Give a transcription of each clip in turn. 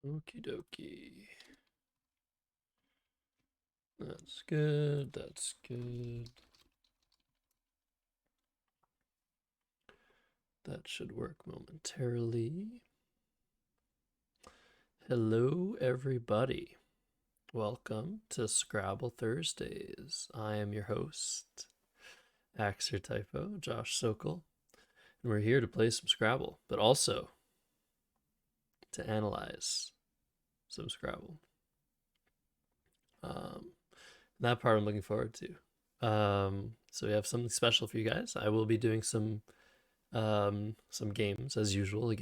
Okie dokie. That's good. That's good. That should work momentarily. Hello, everybody. Welcome to Scrabble Thursdays. I am your host, Axer Typo, Josh Sokol, and we're here to play some Scrabble, but also to analyze some Scrabble. That part I'm looking forward to. So we have something special for you guys. I will be doing some games as usual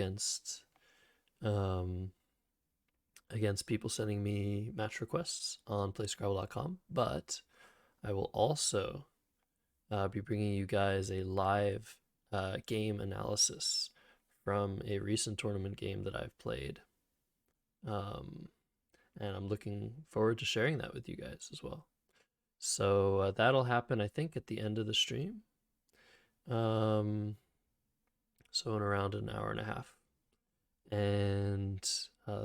um, against people sending me match requests on playscrabble.com, but I will also be bringing you guys a live game analysis from a recent tournament game that I've played. Um, and I'm looking forward to sharing that with you guys as well. So that'll happen, I think, at the end of the stream. So in around an hour and a half. And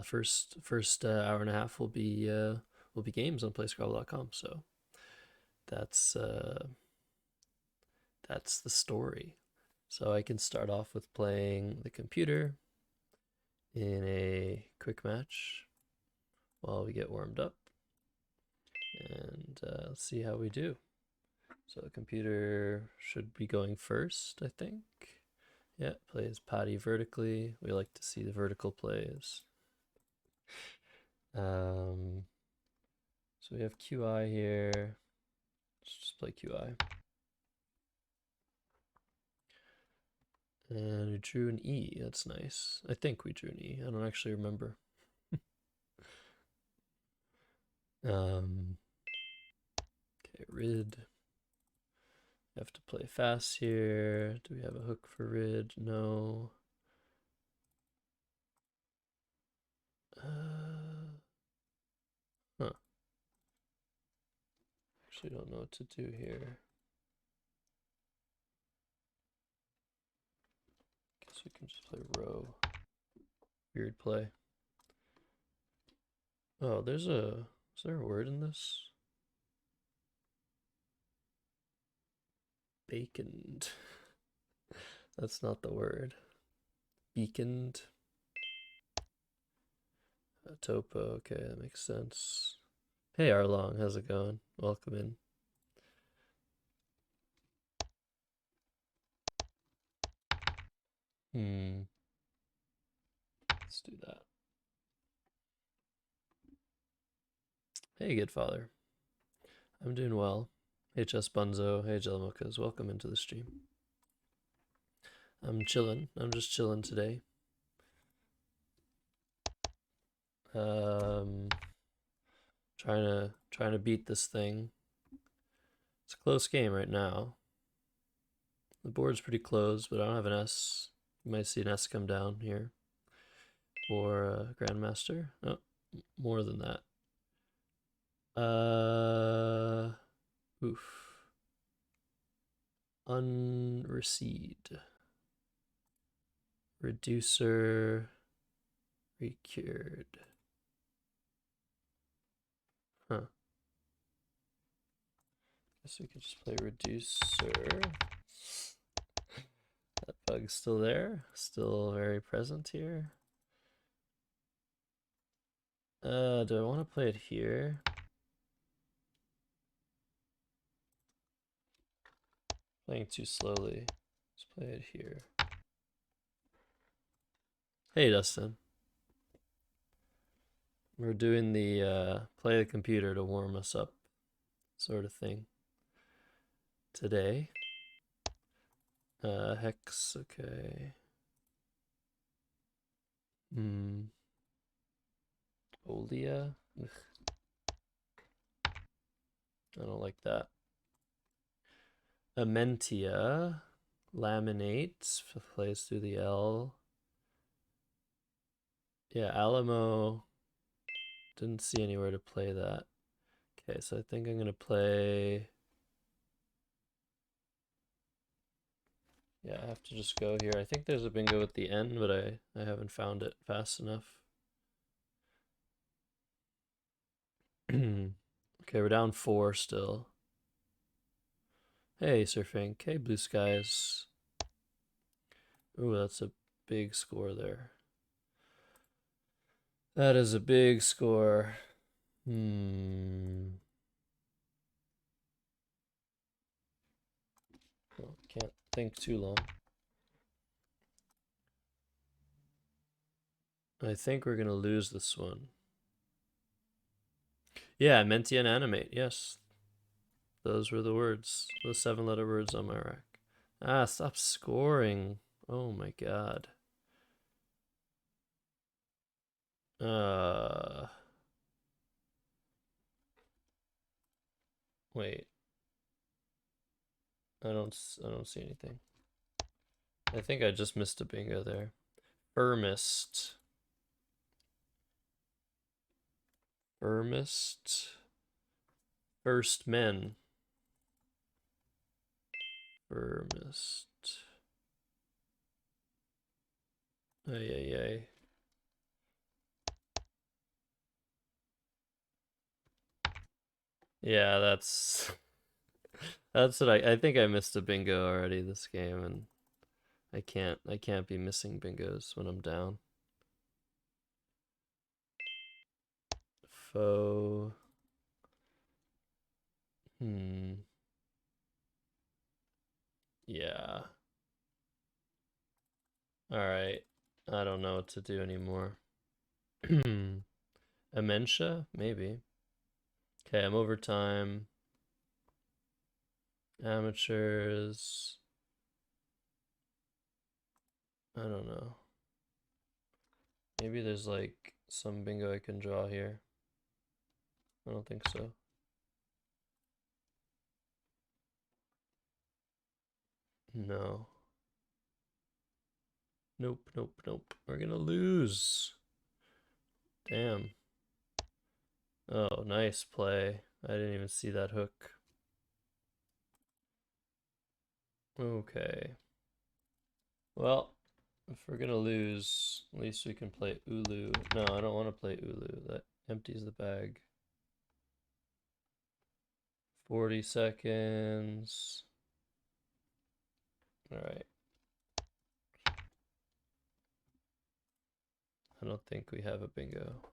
first hour and a half will be games on playscrabble.com. So that's that's the story. So I can start off with playing the computer in a quick match while we get warmed up, and let's see how we do. So the computer should be going first, I think. Yeah, plays Patty vertically. We like to see the vertical plays. So we have QI here. Let's just play QI. And we drew an E. That's nice. I think we drew an E. I don't actually remember. Okay, Rid. Have to play fast here. Do we have a hook for Rid? No. Huh. Actually don't know what to do here. Guess we can just play row. Weird play. Oh, is there a word in this? Baconed. That's not the word. Beaconed. Topo, okay, that makes sense. Hey Arlong, how's it going? Welcome in. Let's do that. Hey, good father. I'm doing well. HS Bunzo, hey Jelamokas, welcome into the stream. I'm chilling. I'm just chilling today. Trying to beat this thing. It's a close game right now. The board's pretty close, but I don't have an S. You might see an S come down here for Grandmaster. Oh, more than that. Oof. Unrecede. Reducer. Recured. Huh. Guess we could just play Reducer. That bug's still there. Still very present here. Do I want to play it here? Playing too slowly. Let's play it here. Hey, Dustin. We're doing the play the computer to warm us up sort of thing today. Hex, okay. Olia? Ugh. I don't like that. Amentia. Laminates. Plays through the L. Yeah, Alamo. Didn't see anywhere to play that. Okay, so I think I'm going to play... Yeah, I have to just go here. I think there's a bingo at the end, but I haven't found it fast enough. Okay, we're down 4 still. Hey, Surfing. Hey, Blue Skies. Ooh, that's a big score there. That is a big score. Well, can't think too long. I think we're gonna lose this one. Yeah, Menti and animate. Yes, those were the words. The 7-letter words on my rack. Ah, stop scoring. Oh my god. Uh, Wait. I don't see anything. I think I just missed a bingo there. Firmest. Firmest. First men. Firmest. Ay, ay, ay. Yeah, that's what I think I missed a bingo already this game, and I can't be missing bingos when I'm down. Faux. Yeah. Alright. I don't know what to do anymore. Amentia? Maybe. Okay, I'm over time. Amateurs. I don't know. Maybe there's like some bingo I can draw here. I don't think so. No. Nope, nope, nope. We're gonna lose. Damn. Oh, nice play. I didn't even see that hook. Okay. Well, if we're gonna lose, at least we can play Ulu. No, I don't want to play Ulu. That empties the bag. 40 seconds. Alright. I don't think we have a bingo.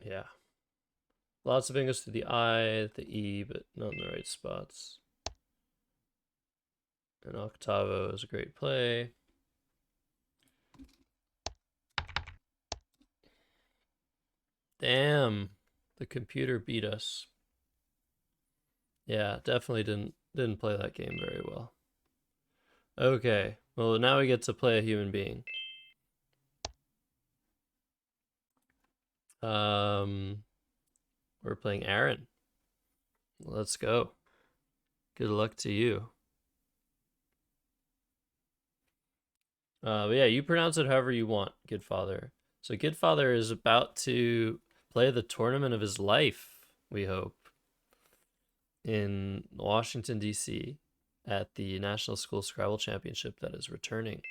Yeah. Lots of bingos to the I, the E, but not in the right spots. And Octavo is a great play. Damn. The computer beat us. Yeah, definitely didn't play that game very well. Okay. Well, now we get to play a human being. We're playing Aaron. Let's go. Good luck to you. But yeah, you pronounce it however you want, Gidfather. So Gidfather is about to play the tournament of his life, we hope, in Washington, D.C. at the National School Scrabble Championship that is returning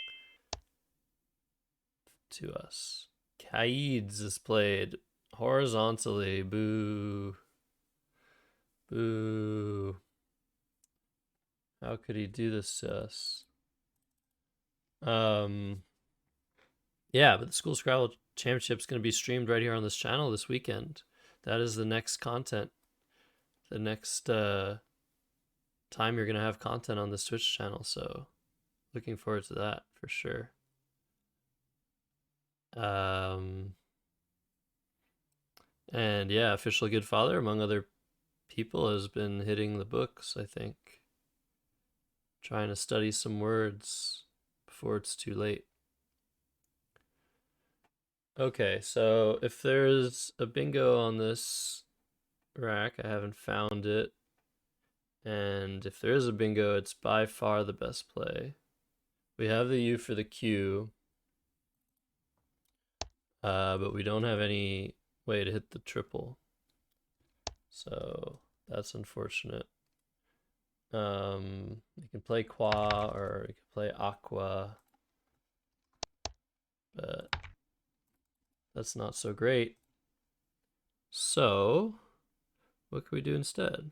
to us. Kaids is played horizontally. Boo. Boo. How could he do this to us? Yeah, but the School Scrabble Championship is going to be streamed right here on this channel this weekend. That is the next content. The next time you're going to have content on this Twitch channel. So looking forward to that for sure. And yeah, Official Good Father, among other people, has been hitting the books, I think. Trying to study some words before it's too late. Okay, so if there's a bingo on this rack, I haven't found it. And if there is a bingo, it's by far the best play. We have the U for the Q, but we don't have any way to hit the triple. So that's unfortunate. We can play Qua or we can play Aqua, but That's not so great. So, what can we do instead?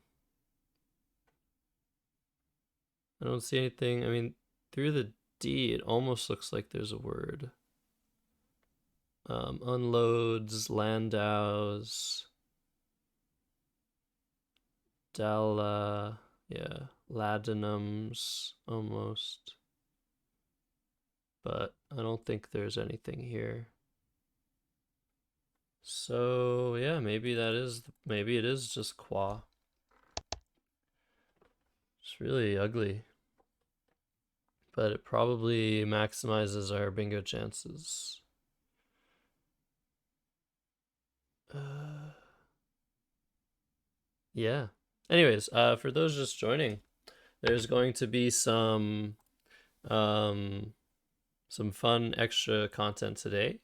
I don't see anything. I mean, through the D, it almost looks like there's a word. Unloads, Landaus, Dalla, yeah, Ladanums, almost. But I don't think there's anything here. So yeah, maybe it is just Qua. It's really ugly, but it probably maximizes our bingo chances. Uh, yeah. Anyways, for those just joining, there's going to be um some fun extra content today,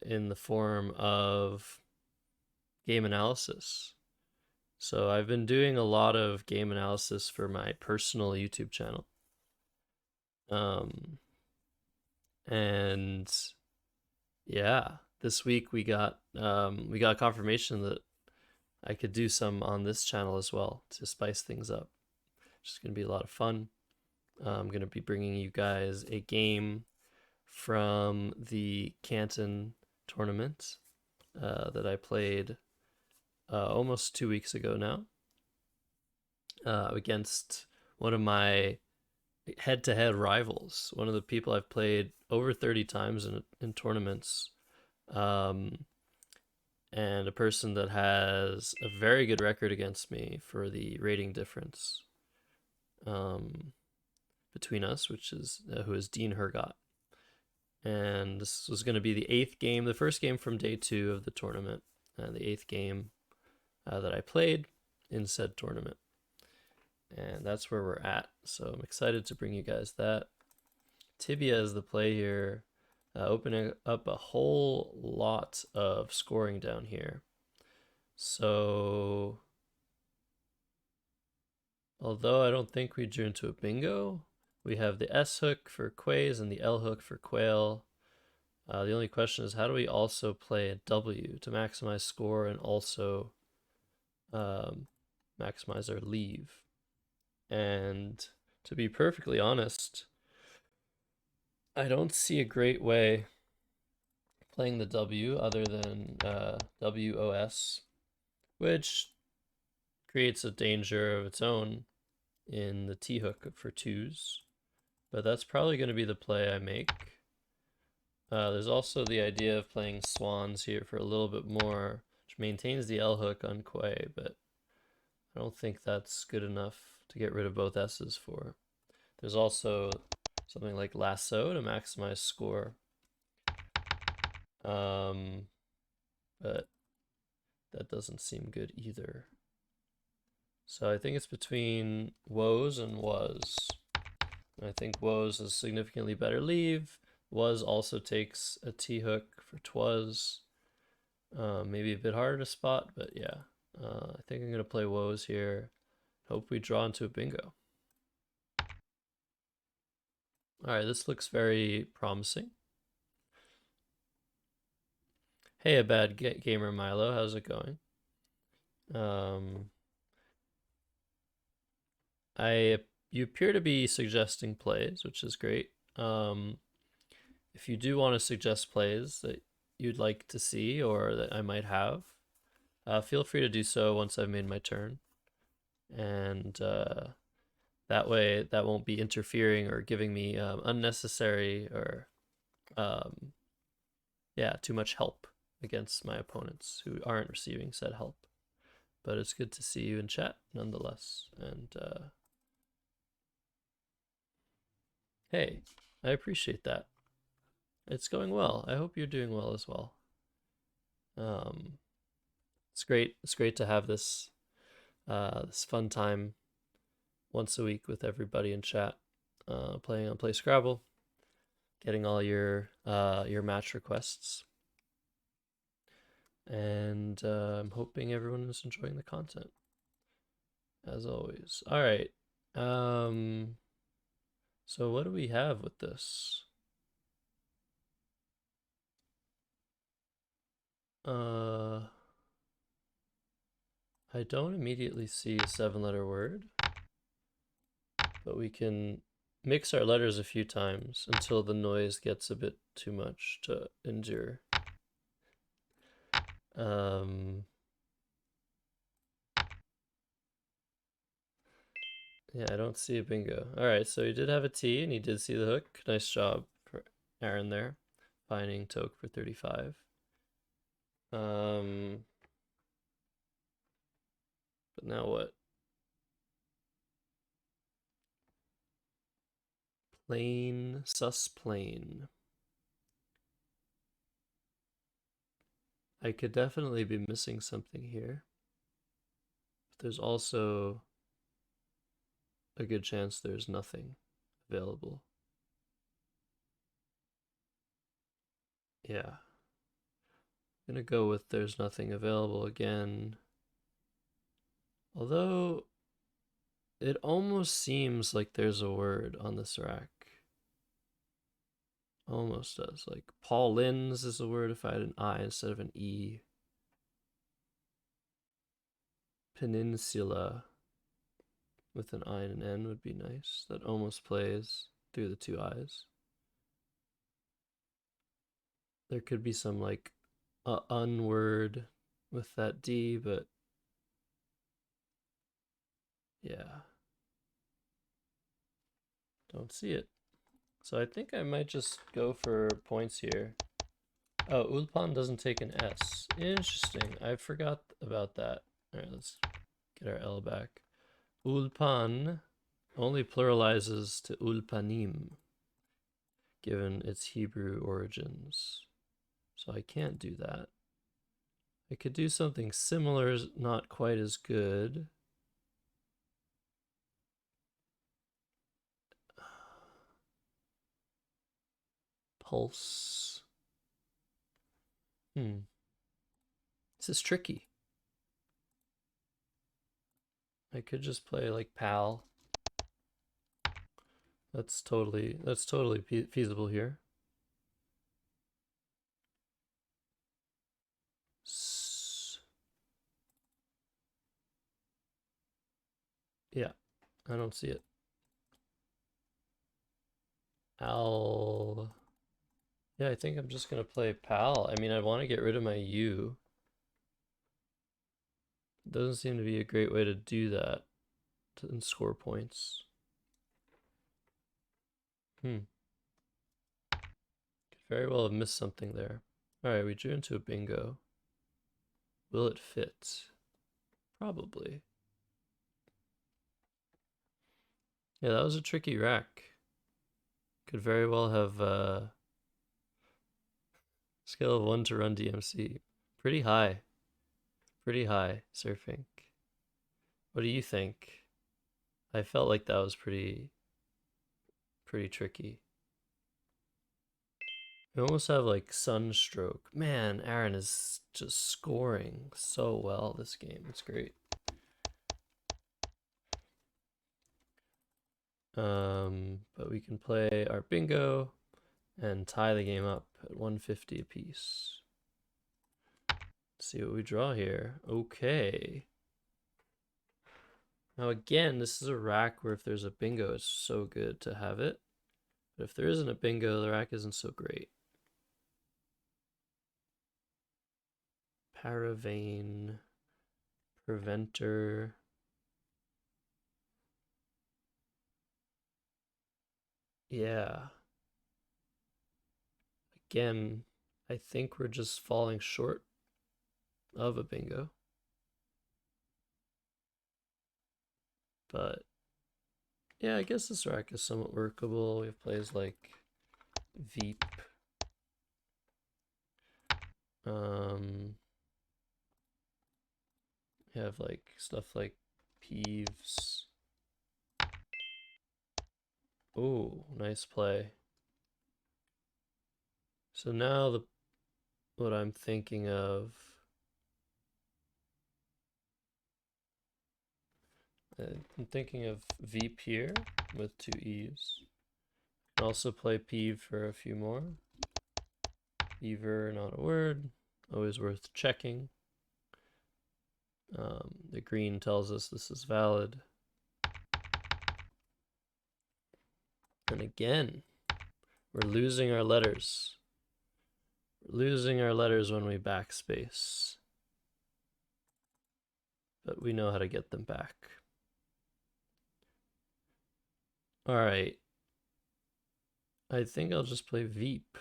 in the form of game analysis. So I've been doing a lot of game analysis for my personal YouTube channel. And yeah, this week we got confirmation that I could do some on this channel as well to spice things up. It's gonna be a lot of fun. I'm gonna be bringing you guys a game from the Canton tournament that I played almost 2 weeks ago now, against one of my head-to-head rivals, one of the people I've played over 30 times in tournaments, um, and a person that has a very good record against me for the rating difference between us, which is who is Dean Hergot. And this was going to be the 8th game, the first game from day 2 of the tournament, the 8th game that I played in said tournament. And that's where we're at. So I'm excited to bring you guys that. Tibia is the play here, opening up a whole lot of scoring down here. So, although I don't think we drew into a bingo, we have the S hook for quays and the L hook for quail. The only question is, how do we also play a W to maximize score and also maximize our leave? And to be perfectly honest, I don't see a great way playing the W other than WOS, which creates a danger of its own in the T hook for 2s. But that's probably going to be the play I make. There's also the idea of playing swans here for a little bit more, which maintains the L hook on quay, but I don't think that's good enough to get rid of both S's for. There's also something like lasso to maximize score. But that doesn't seem good either. So I think it's between woes and was. I think woes is significantly better leave. Was also takes a T hook for twas. Maybe a bit harder to spot, but yeah. I think I'm going to play woes here. Hope we draw into a bingo. Alright, this looks very promising. Hey, a bad gamer Milo, how's it going? You appear to be suggesting plays, which is great. If you do want to suggest plays that you'd like to see or that I might have, feel free to do so once I've made my turn. And that way, that won't be interfering or giving me unnecessary or, yeah, too much help against my opponents who aren't receiving said help. But it's good to see you in chat nonetheless. And hey, I appreciate that. It's going well. I hope you're doing well as well. It's great. It's great to have this this fun time once a week with everybody in chat, playing on Play Scrabble, getting all your match requests, and I'm hoping everyone is enjoying the content as always. All right. So what do we have with this? I don't immediately see a 7-letter word, but we can mix our letters a few times until the noise gets a bit too much to endure. Yeah, I don't see a bingo. All right, so he did have a T and he did see the hook. Nice job for Aaron there, finding Toke for 35. But now what? Plain, sus plain. I could definitely be missing something here. But there's also a good chance there's nothing available. Yeah. I'm gonna go with there's nothing available again. Although it almost seems like there's a word on this rack. Almost does. Like Paulins is a word if I had an I instead of an E. Peninsula with an I and an N would be nice. That almost plays through the two I's. There could be some like unword with that D, but yeah. Don't see it. So I think I might just go for points here. Oh, Ulpan doesn't take an S. Interesting. I forgot about that. All right, let's get our L back. Ulpan only pluralizes to Ulpanim, given its Hebrew origins. So I can't do that. I could do something similar, not quite as good. Pulse. This is tricky. I could just play like pal. That's totally feasible here. Yeah, I don't see it. Al. Yeah, I think I'm just gonna play pal. I mean, I want to get rid of my U. It doesn't seem to be a great way to do that and score points. Could very well have missed something there. All right, we drew into a bingo. Will it fit? Probably. Yeah, that was a tricky rack. Could very well have scale of 1 to run DMC. Pretty high. Pretty high, surfing. What do you think? I felt like that was pretty tricky. We almost have like sunstroke. Man, Aaron is just scoring so well this game. It's great. But we can play our bingo and tie the game up at 150 apiece. Let's see what we draw here. Okay. Now again, this is a rack where if there's a bingo, it's so good to have it. But if there isn't a bingo, the rack isn't so great. Paravane, Preventer. Yeah. Again, I think we're just falling short of a bingo. But yeah, I guess this rack is somewhat workable. We have plays like Veep. We have like stuff like Peeves. Oh, nice play. So now what I'm thinking of, I'm thinking of Veep here with 2 E's. Can also play Peeve for a few more. Beaver, not a word. Always worth checking. The green tells us this is valid. And again, we're losing our letters. We're losing our letters when we backspace. But we know how to get them back. All right. I think I'll just play Veep.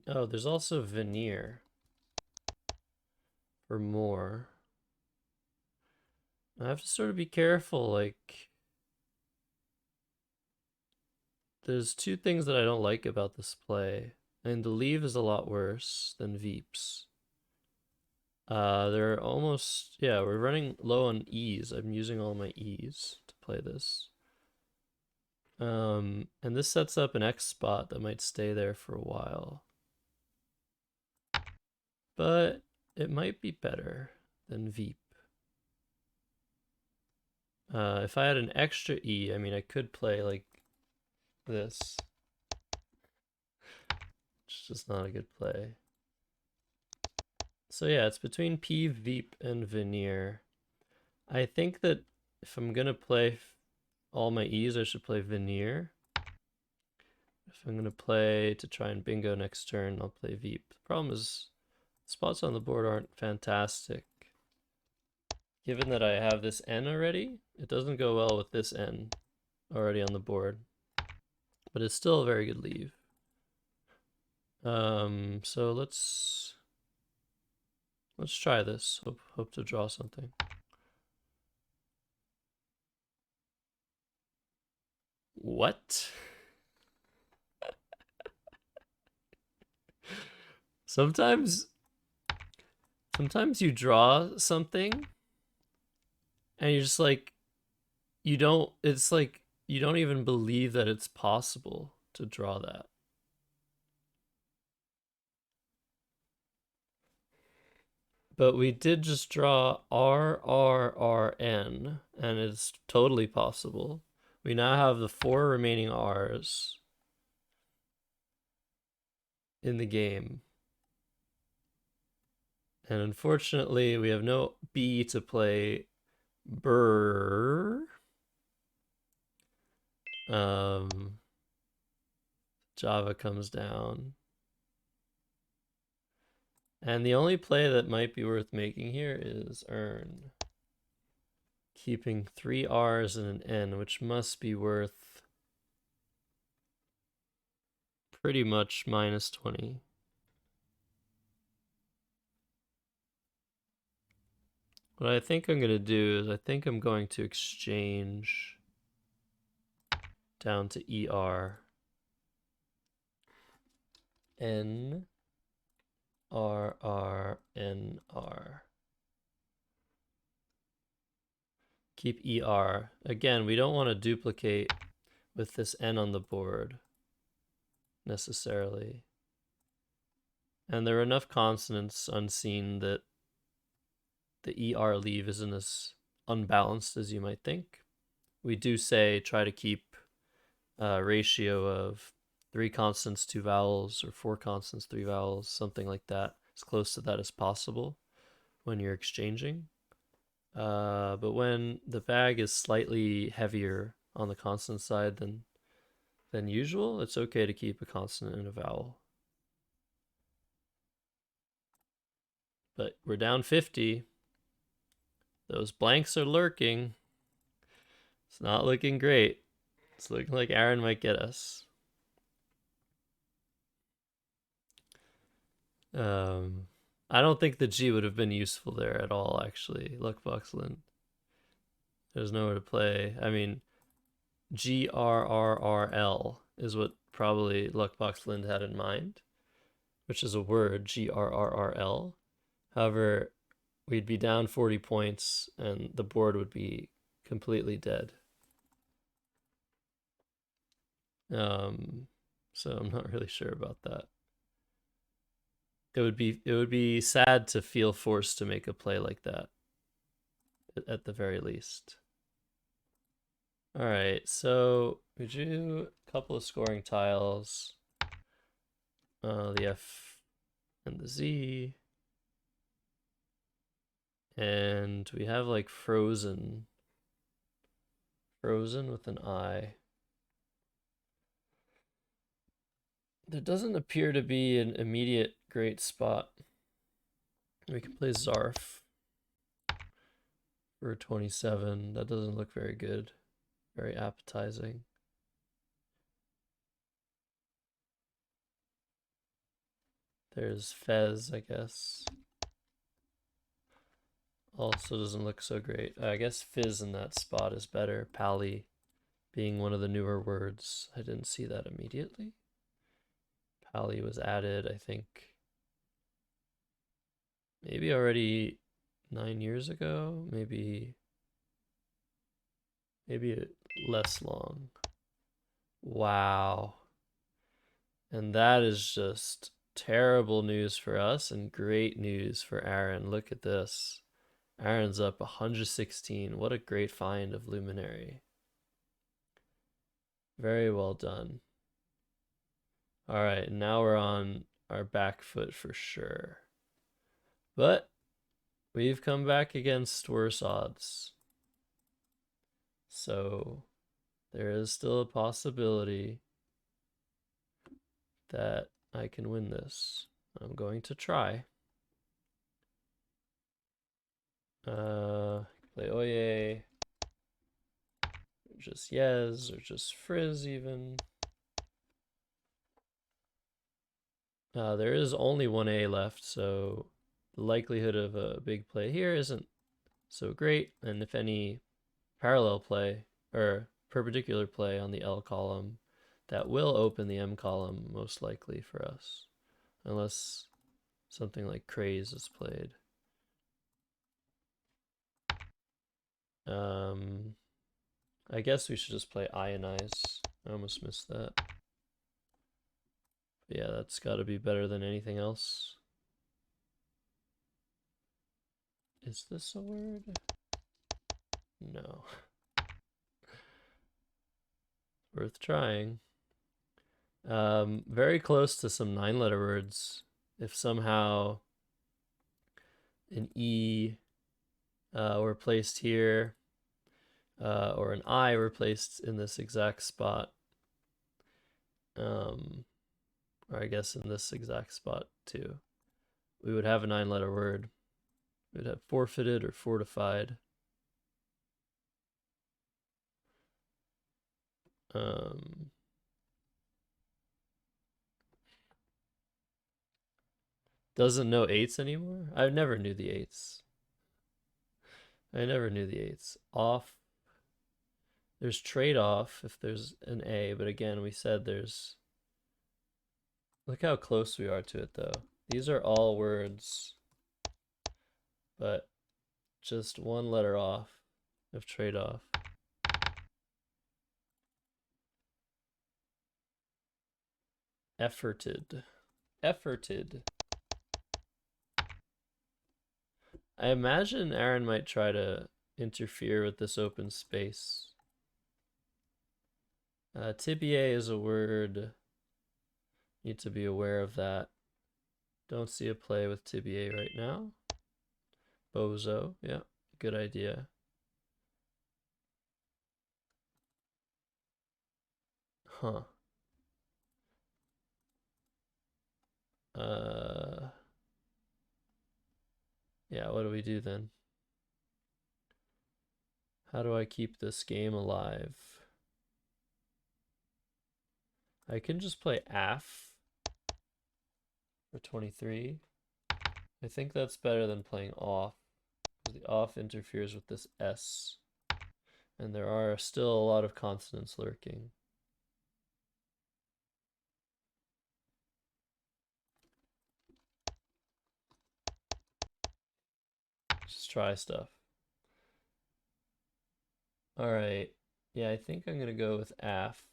Oh, there's also Veneer for more. I have to sort of be careful, like there's two things that I don't like about this play. And the leave is a lot worse than Veep's. They're almost, yeah, we're running low on E's. I'm using all my E's to play this. And this sets up an X spot that might stay there for a while. But it might be better than Veep. If I had an extra E, I mean, I could play like this. It's just not a good play. So yeah, it's between P, Veep, and Veneer. I think that if I'm gonna play all my E's, I should play Veneer. If I'm gonna play to try and bingo next turn, I'll play Veep. The problem is spots on the board aren't fantastic. Given that I have this N already, it doesn't go well with this N already on the board. But it's still a very good leave. So let's try this. Hope to draw something. What? Sometimes you draw something and you're just like it's like you don't even believe that it's possible to draw that. But we did just draw RRRN, and it's totally possible. We now have the 4 remaining R's in the game. And unfortunately, we have no B to play Brr. Java comes down. And the only play that might be worth making here is earn. Keeping 3 R's and an N, which must be worth pretty much minus 20. What I think I'm going to do is I think I'm going to exchange down to ER. N, R, R, N, R. Keep ER. Again, we don't want to duplicate with this N on the board necessarily. And there are enough consonants unseen that the ER leave isn't as unbalanced as you might think. We do say try to keep a ratio of 3 consonants, 2 vowels, or 4 consonants, 3 vowels, something like that, as close to that as possible when you're exchanging. But when the bag is slightly heavier on the consonant side than usual, it's okay to keep a consonant and a vowel. But we're down 50. Those blanks are lurking. It's not looking great. It's looking like Aaron might get us. I don't think the G would have been useful there at all, actually. Luckbox Lind. There's nowhere to play. I mean, GRRRL is what probably Luckbox Lind had in mind, which is a word, GRRRL. However, we'd be down 40 points and the board would be completely dead. So I'm not really sure about that. It would be sad to feel forced to make a play like that at the very least. All right, so we drew a couple of scoring tiles. the F and the Z. And we have like frozen. Frozen with an I. There doesn't appear to be an immediate great spot. We can play Zarf for 27. That doesn't look very good. Very appetizing. There's Fez, I guess. Also doesn't look so great. I guess Fizz in that spot is better. Pally being one of the newer words. I didn't see that immediately. Pally was added, I think, maybe already 9 years ago. Maybe less long. Wow. And that is just terrible news for us and great news for Aaron. Look at this. Aaron's up 116. What a great find of Luminary. Very well done. All right, now we're on our back foot for sure. But we've come back against worse odds. So there is still a possibility that I can win this. I'm going to try. Play Oye, or just Yes, or just Frizz even. There is only one A left, so the likelihood of a big play here isn't so great. And if any parallel play or perpendicular play on the L column, that will open the M column most likely for us, unless something like Craze is played. I guess we should just play Ionize. I almost missed that. But yeah, that's got to be better than anything else. Is this a word? No. Worth trying. Very close to some 9-letter words. If somehow an E were placed here, or an I were placed in this exact spot, or I guess in this exact spot too, we would have a 9-letter word. We would have forfeited or fortified. Doesn't know eights anymore? I never knew the eights. I never knew the eights. Off. There's trade-off if there's an A, but again, we said there's... Look how close we are to it, though. These are all words, but just one letter off of trade-off. Efforted. Efforted. I imagine Aaron might try to interfere with this open space. Tibia is a word. Need to be aware of that. Don't see a play with tibia right now. Bozo, yeah, good idea. Huh. Yeah, what do we do then? How do I keep this game alive? I can just play AF for 23. I think that's better than playing off. The off interferes with this S. And there are still a lot of consonants lurking. Just try stuff. All right. Yeah, I think I'm going to go with AF.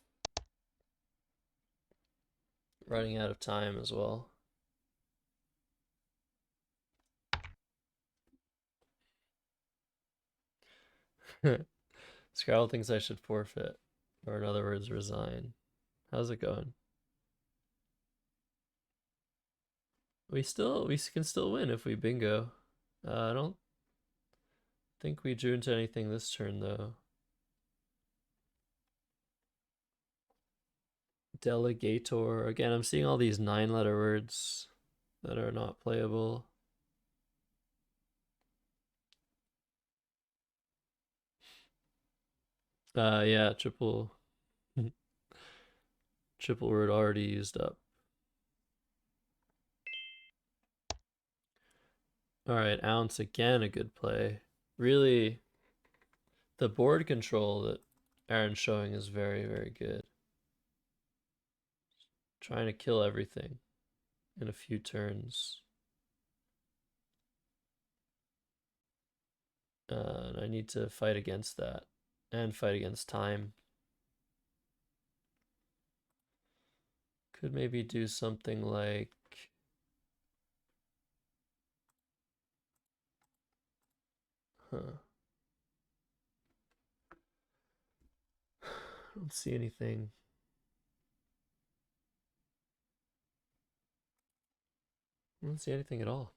Running out of time as well. Scrabble thinks I should forfeit, or in other words, resign. How's it going? we can still win if we bingo. I don't think we drew into anything this turn though. Delegator. Again, I'm seeing all these 9-letter words that are not playable. Yeah, triple triple word already used up. All right, ounce again, a good play. Really, the board control that Aaron's showing is very, very good. Trying to kill everything in a few turns. And I need to fight against that and fight against time. Could maybe do something like I don't see anything. I don't see anything at all.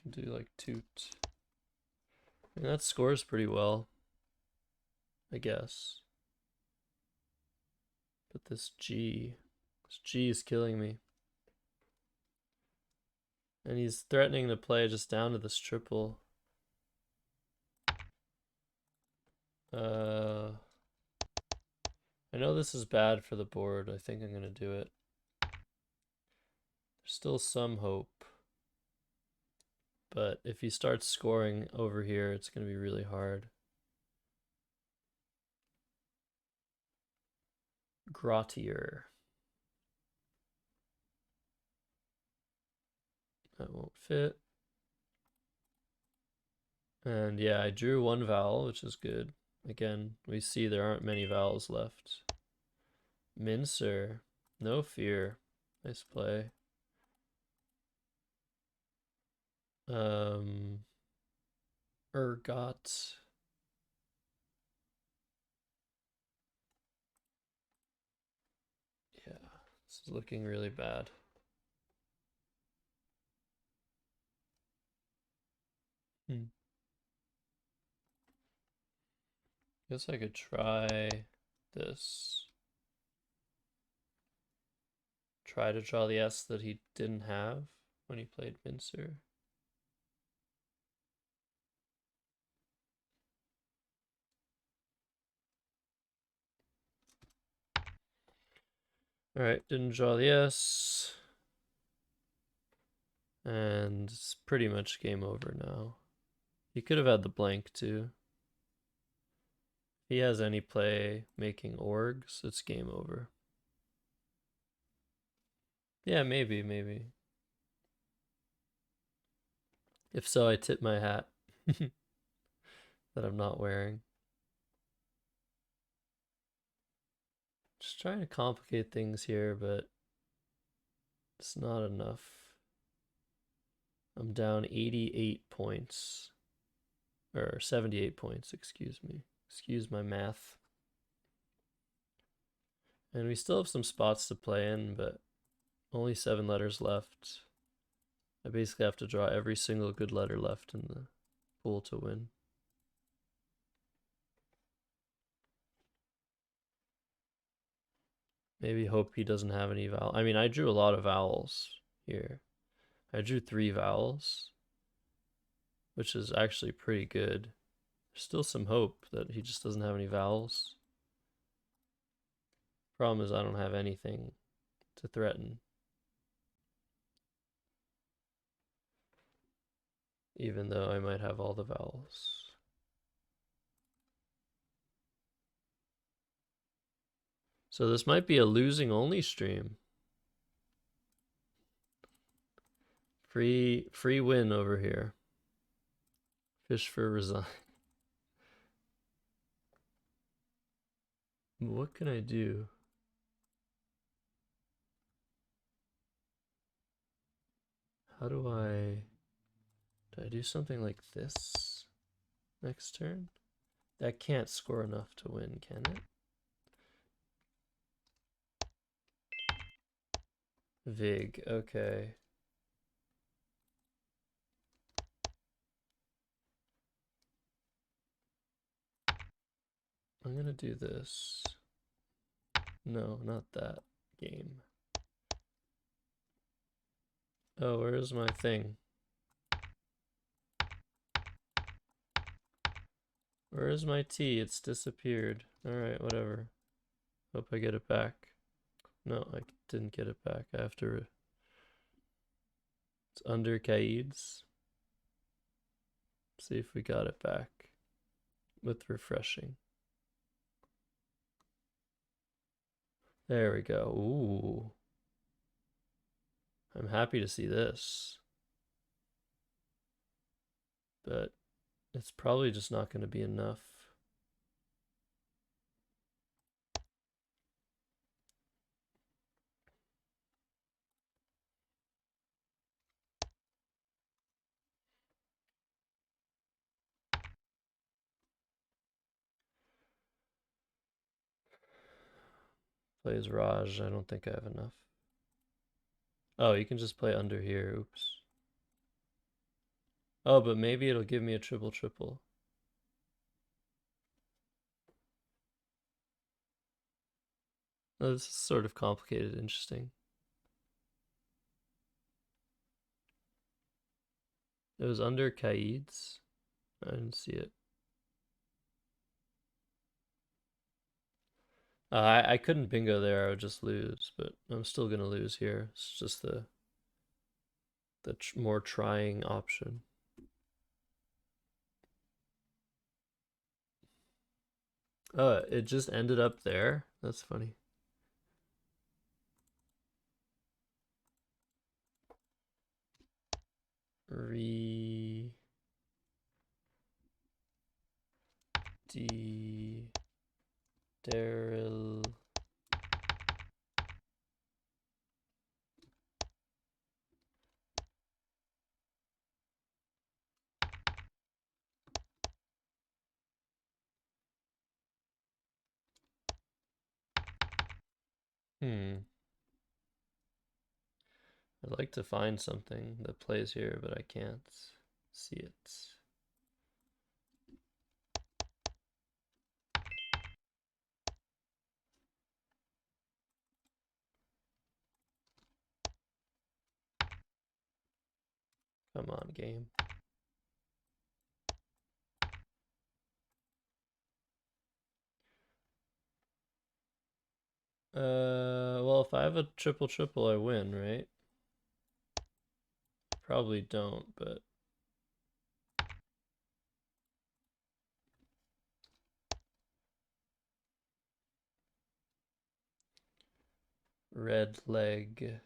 Can do like toot. And that scores pretty well, I guess. But this G is killing me. And he's threatening to play just down to this triple. I know this is bad for the board. I think I'm going to do it. There's still some hope. But if he starts scoring over here, it's going to be really hard. Grottier. That won't fit. And yeah, I drew one vowel, which is good. Again, we see there aren't many vowels left. Mincer. No fear. Nice play. Ergot. Yeah, this is looking really bad. Guess I could try this. Try to draw the S that he didn't have when he played Mincer. Alright, didn't draw the S. And it's pretty much game over now. He could have had the blank too. If he has any play making orgs, it's game over. Yeah, maybe. If so, I tip my hat that I'm not wearing. Just trying to complicate things here, but it's not enough. I'm down 88 points. Or 78 points, excuse me. Excuse my math. And we still have some spots to play in, but only 7 letters left. I basically have to draw every single good letter left in the pool to win. Maybe hope he doesn't have any vowel. I mean, I drew a lot of vowels here. I drew 3 vowels, which is actually pretty good. There's still some hope that he just doesn't have any vowels. Problem is I don't have anything to threaten. Even though I might have all the vowels. So this might be a losing only stream. Free win over here. Fish for resign. What can I do? How do I... Do I do something like this next turn? That can't score enough to win, can it? Vig, okay. I'm gonna do this. No, not that game. Oh, where's my thing? Where's my tea? It's disappeared. Alright, whatever. Hope I get it back. No, I didn't get it back. I have to. It's under Kaid's. See if we got it back with refreshing. There we go. Ooh. I'm happy to see this. But it's probably just not going to be enough. Plays Raj. I don't think I have enough. Oh, you can just play under here. Oops. Oh, but maybe it'll give me a triple triple. Oh, this is sort of complicated, interesting. It was under Kaid's. I didn't see it. I couldn't bingo there. I would just lose, but I'm still gonna lose here. It's just the more trying option. Oh, it just ended up there. That's funny. Daryl. I'd like to find something that plays here, but I can't see it. Come on, game. Well, if I have a triple triple, I win, right? Probably don't, but red leg.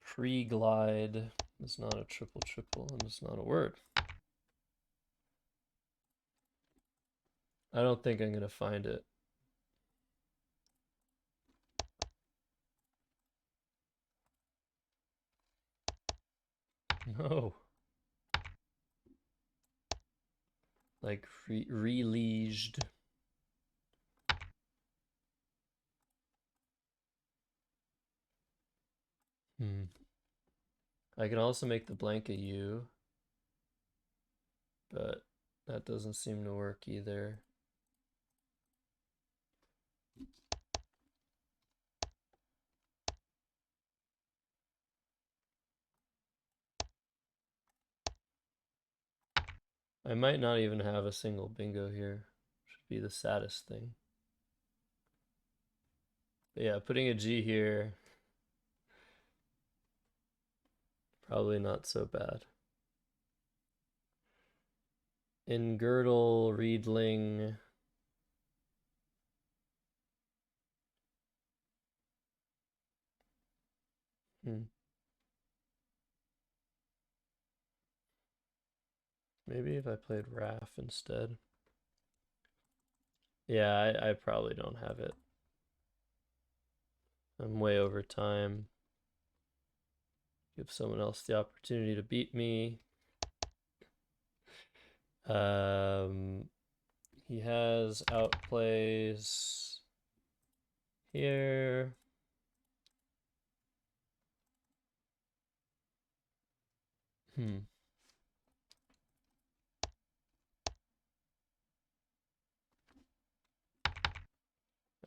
Pre-glide is not a triple triple, and it's not a word. I don't think I'm gonna find it. No. Like re-leaged. I can also make the blank a U, but that doesn't seem to work either. I might not even have a single bingo here. Should be the saddest thing. But yeah, putting a G here, probably not so bad. In girdle, Reedling. Maybe if I played Raf instead. Yeah, I probably don't have it. I'm way over time. Give someone else the opportunity to beat me. Um, he has outplays here.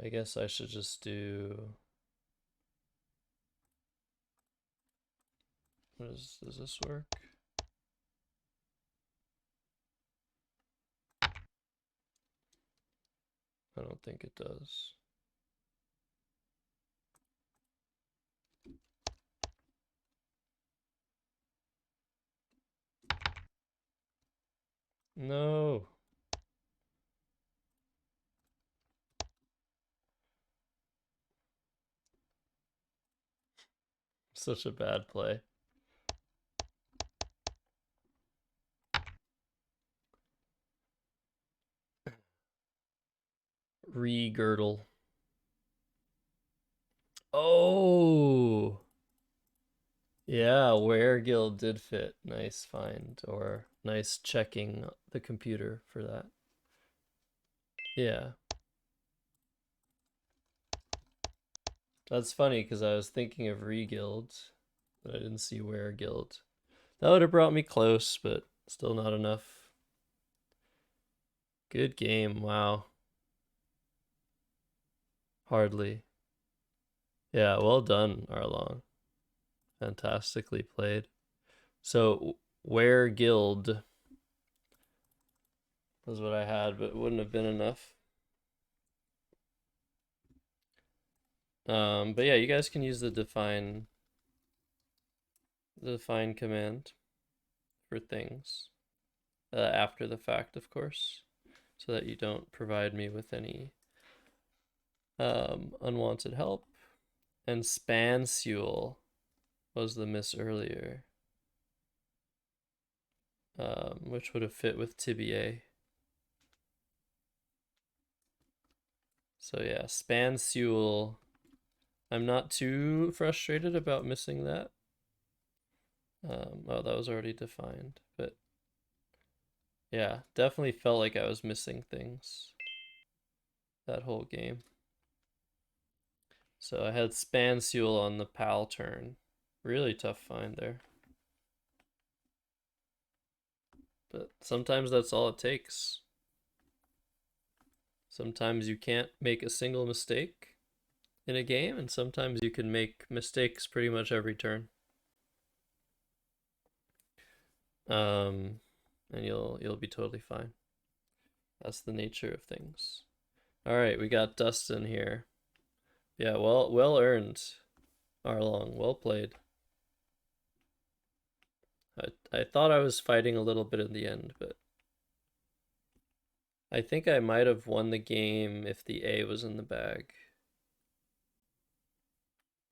I guess I should just do. Does this work? I don't think it does. No. Such a bad play. Re-girdle. Oh. Yeah, where guild did fit. Nice find, or nice checking the computer for that. Yeah. That's funny because I was thinking of re-guild, but I didn't see where guild. That would have brought me close, but still not enough. Good game. Wow. Hardly. Yeah, well done, Arlong. Fantastically played. So, where guild was what I had, but it wouldn't have been enough. But yeah, you guys can use the define command for things after the fact, of course, so that you don't provide me with any unwanted help. And spansuel was the miss earlier, which would have fit with tibia. So yeah, spansuel. I'm not too frustrated about missing that. Oh, that was already defined, but yeah, definitely felt like I was missing things that whole game. So I had spansuel on the pal turn. Really tough find there. But sometimes that's all it takes. Sometimes you can't make a single mistake in a game, and sometimes you can make mistakes pretty much every turn. And you'll be totally fine. That's the nature of things. All right, we got Dustin here. Yeah, well earned, Arlong. Well played. I thought I was fighting a little bit in the end, but I think I might have won the game if the A was in the bag.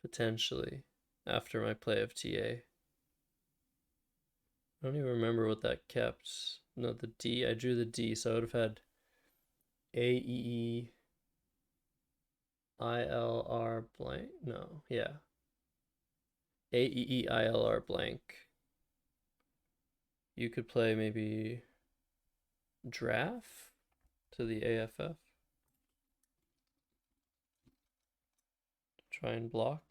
Potentially, after my play of TA. I don't even remember what that kept. No, the D. I drew the D, so I would have had A, E, I, L, R blank. No, yeah. A, E, I, L, R blank. You could play maybe draft to the AFF. Try and block.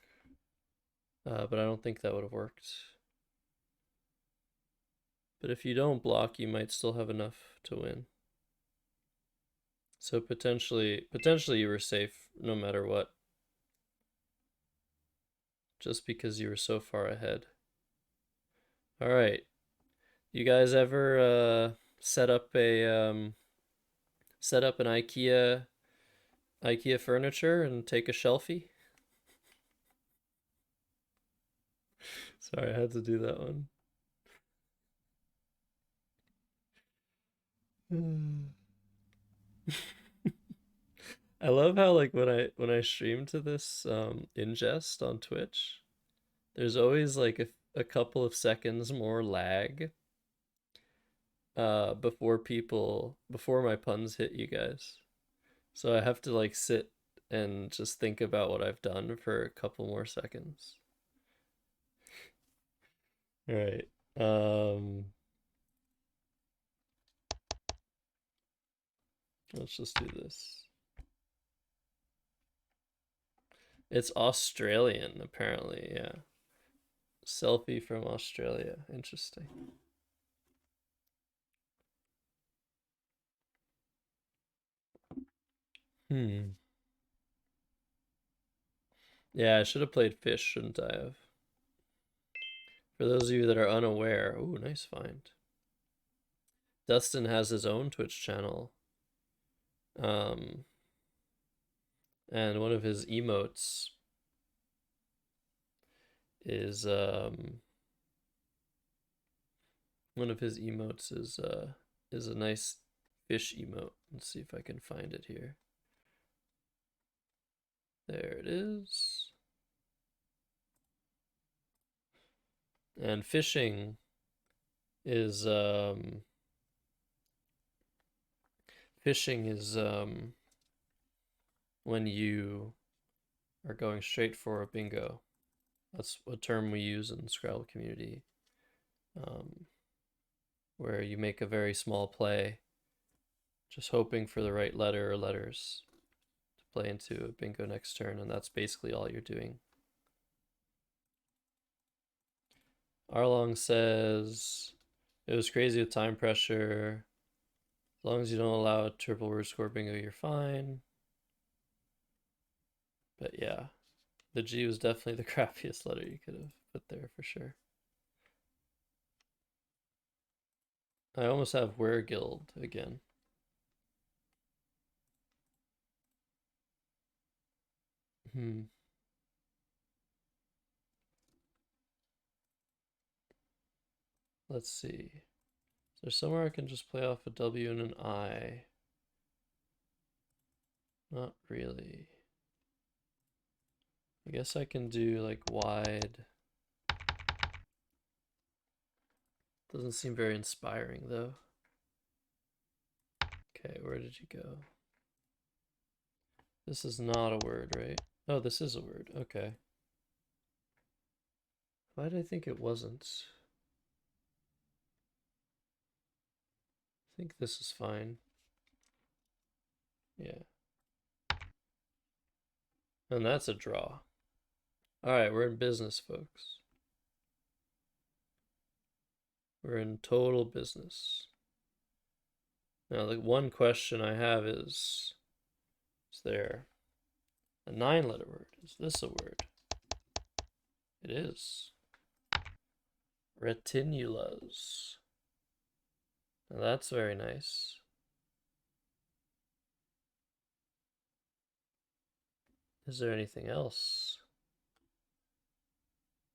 But I don't think that would have worked. But if you don't block, you might still have enough to win. So potentially you were safe no matter what, just because you were so far ahead. All right, you guys ever set up an IKEA furniture and take a shelfie? Sorry, I had to do that one. I love how like when I stream to this ingest on Twitch, there's always like a couple of seconds more lag before my puns hit you guys. So I have to like sit and just think about what I've done for a couple more seconds. All right. Let's just do this. It's Australian, apparently. Yeah. Selfie from Australia. Interesting. Hmm. Yeah, I should have played fish, shouldn't I have? For those of you that are unaware, ooh, nice find. Dustin has his own Twitch channel. Um, and one of his emotes is is a nice fish emote. Let's see if I can find it here. There it is. And is um fishing is when you are going straight for a bingo. That's a term we use in the Scrabble community, um, where you make a very small play, just hoping for the right letter or letters to play into a bingo next turn, and that's basically all you're doing. Arlong says it was crazy with time pressure. As long as you don't allow a triple word score bingo, you're fine. But yeah, the G was definitely the crappiest letter you could have put there for sure. I almost have Weregild again. Hmm. Let's see. Is there somewhere I can just play off a W and an I? Not really. I guess I can do like wide. Doesn't seem very inspiring though. Okay, where did you go? This is not a word, right? Oh, this is a word. Okay. Why did I think it wasn't? I think this is fine. Yeah. And that's a draw. All right, we're in business, folks. We're in total business. Now, the one question I have is there a 9-letter word? Is this a word? It is. Retinulas. Now that's very nice. Is there anything else?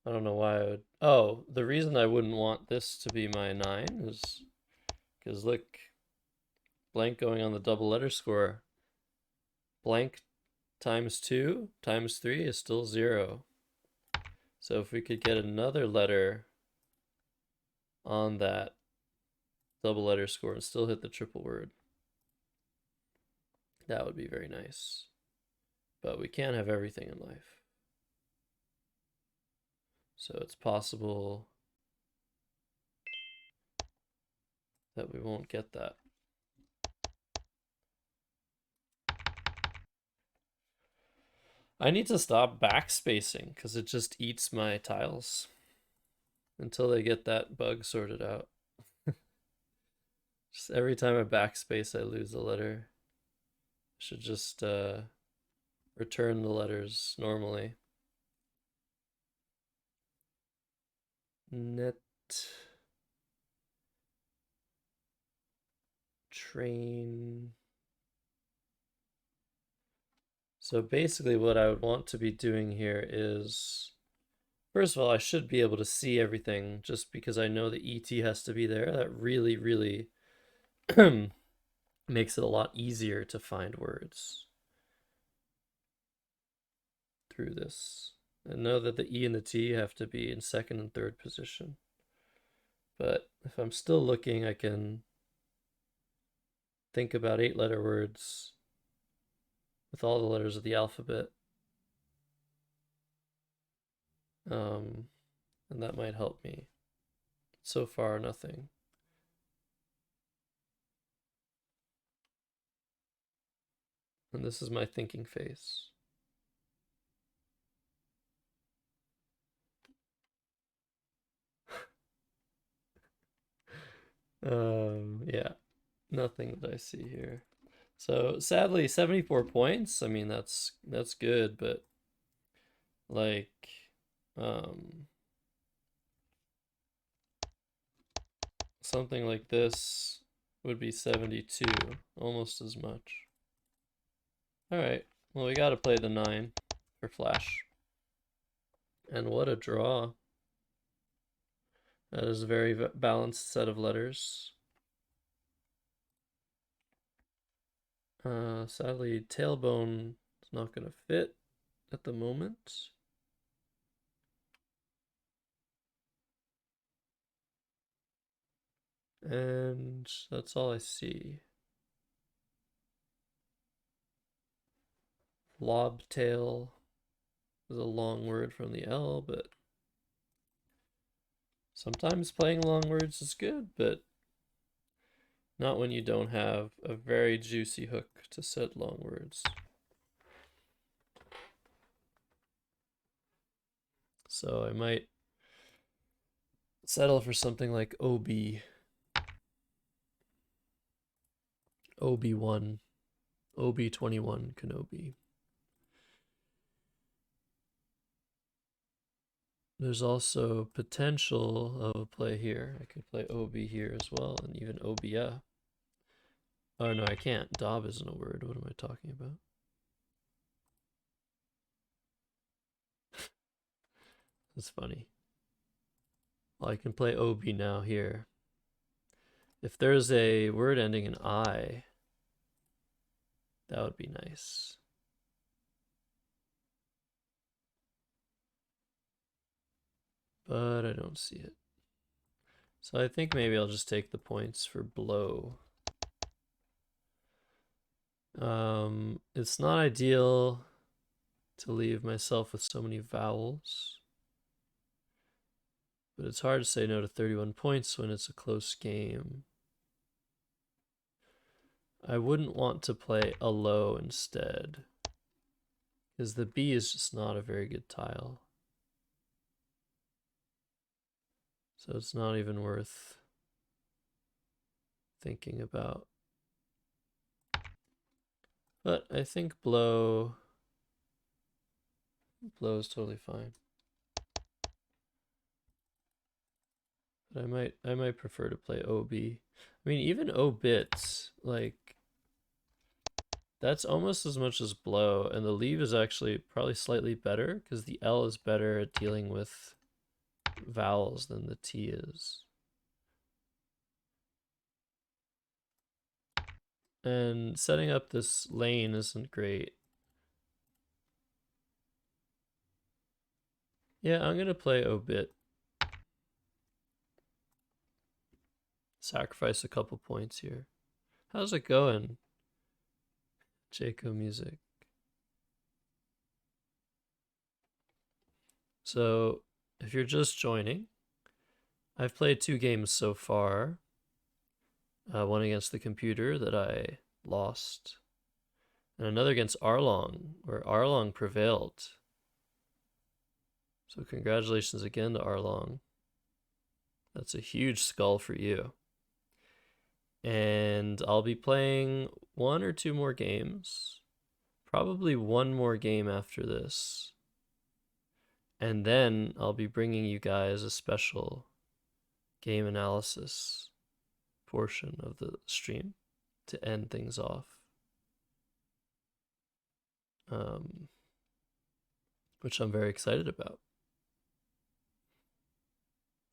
I don't know why I would. Oh, the reason I wouldn't want this to be my 9 is because look, blank going on the double letter score. Blank times 2 times 3 is still 0. So if we could get another letter on that double letter score and still hit the triple word, that would be very nice. But we can't have everything in life. So it's possible that we won't get that. I need to stop backspacing because it just eats my tiles until they get that bug sorted out. Just every time I backspace, I lose a letter. I should just return the letters normally. Net train. So basically what I would want to be doing here is, first of all, I should be able to see everything just because I know the ET has to be there. That really, really makes it a lot easier to find words through this. And know that the E and the T have to be in second and third position. But if I'm still looking, I can think about 8-letter words with all the letters of the alphabet. And that might help me. So far, nothing. And this is my thinking face. Yeah, nothing that I see here. So sadly, 74 points. I mean, that's good, but like, um, something like this would be 72, almost as much. All right, well, we got to play the 9 for Flash. And what a draw. That is a very balanced set of letters. Sadly, tailbone is not going to fit at the moment. And that's all I see. Lobtail is a long word from the L, but sometimes playing long words is good, but not when you don't have a very juicy hook to set long words. So I might settle for something like OB, OB1, OB21 Kenobi. There's also potential of a play here. I could play OB here as well, and even OBF. Oh no, I can't. Dob isn't a word. What am I talking about? That's funny. Well, I can play OB now here. If there's a word ending in I, that would be nice. But I don't see it. So I think maybe I'll just take the points for blow. It's not ideal to leave myself with so many vowels, but it's hard to say no to 31 points when it's a close game. I wouldn't want to play a low instead, because the B is just not a very good tile. So it's not even worth thinking about. But I think blow is totally fine. But I might prefer to play OB. I mean, even O bits, like, that's almost as much as blow, and the leave is actually probably slightly better because the L is better at dealing with vowels than the T is. And setting up this lane isn't great. Yeah, I'm gonna play obit. Sacrifice a couple points here. How's it going, Jaco Music? So, if you're just joining, I've played 2 games so far. One against the computer that I lost, and another against Arlong, where Arlong prevailed. So congratulations again to Arlong. That's a huge skull for you. And I'll be playing 1 or 2 more games. Probably 1 more game after this. And then I'll be bringing you guys a special game analysis portion of the stream to end things off. Which I'm very excited about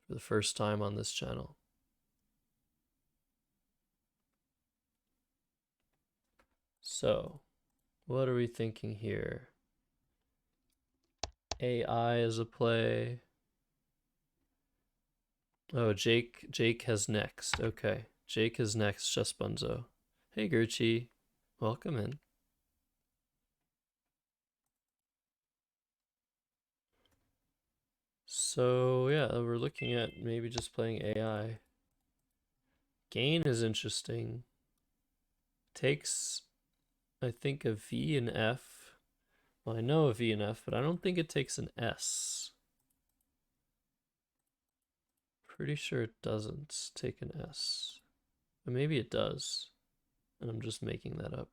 for the first time on this channel. So, what are we thinking here? AI is a play. Oh, Jake has next. Okay. Jake has next, Just Bunzo. Hey, Gerchi. Welcome in. So yeah, we're looking at maybe just playing AI. Gain is interesting. Takes, I think, a V and F. Well, I know a V and F, but I don't think it takes an S. Pretty sure it doesn't take an S. But maybe it does. And I'm just making that up.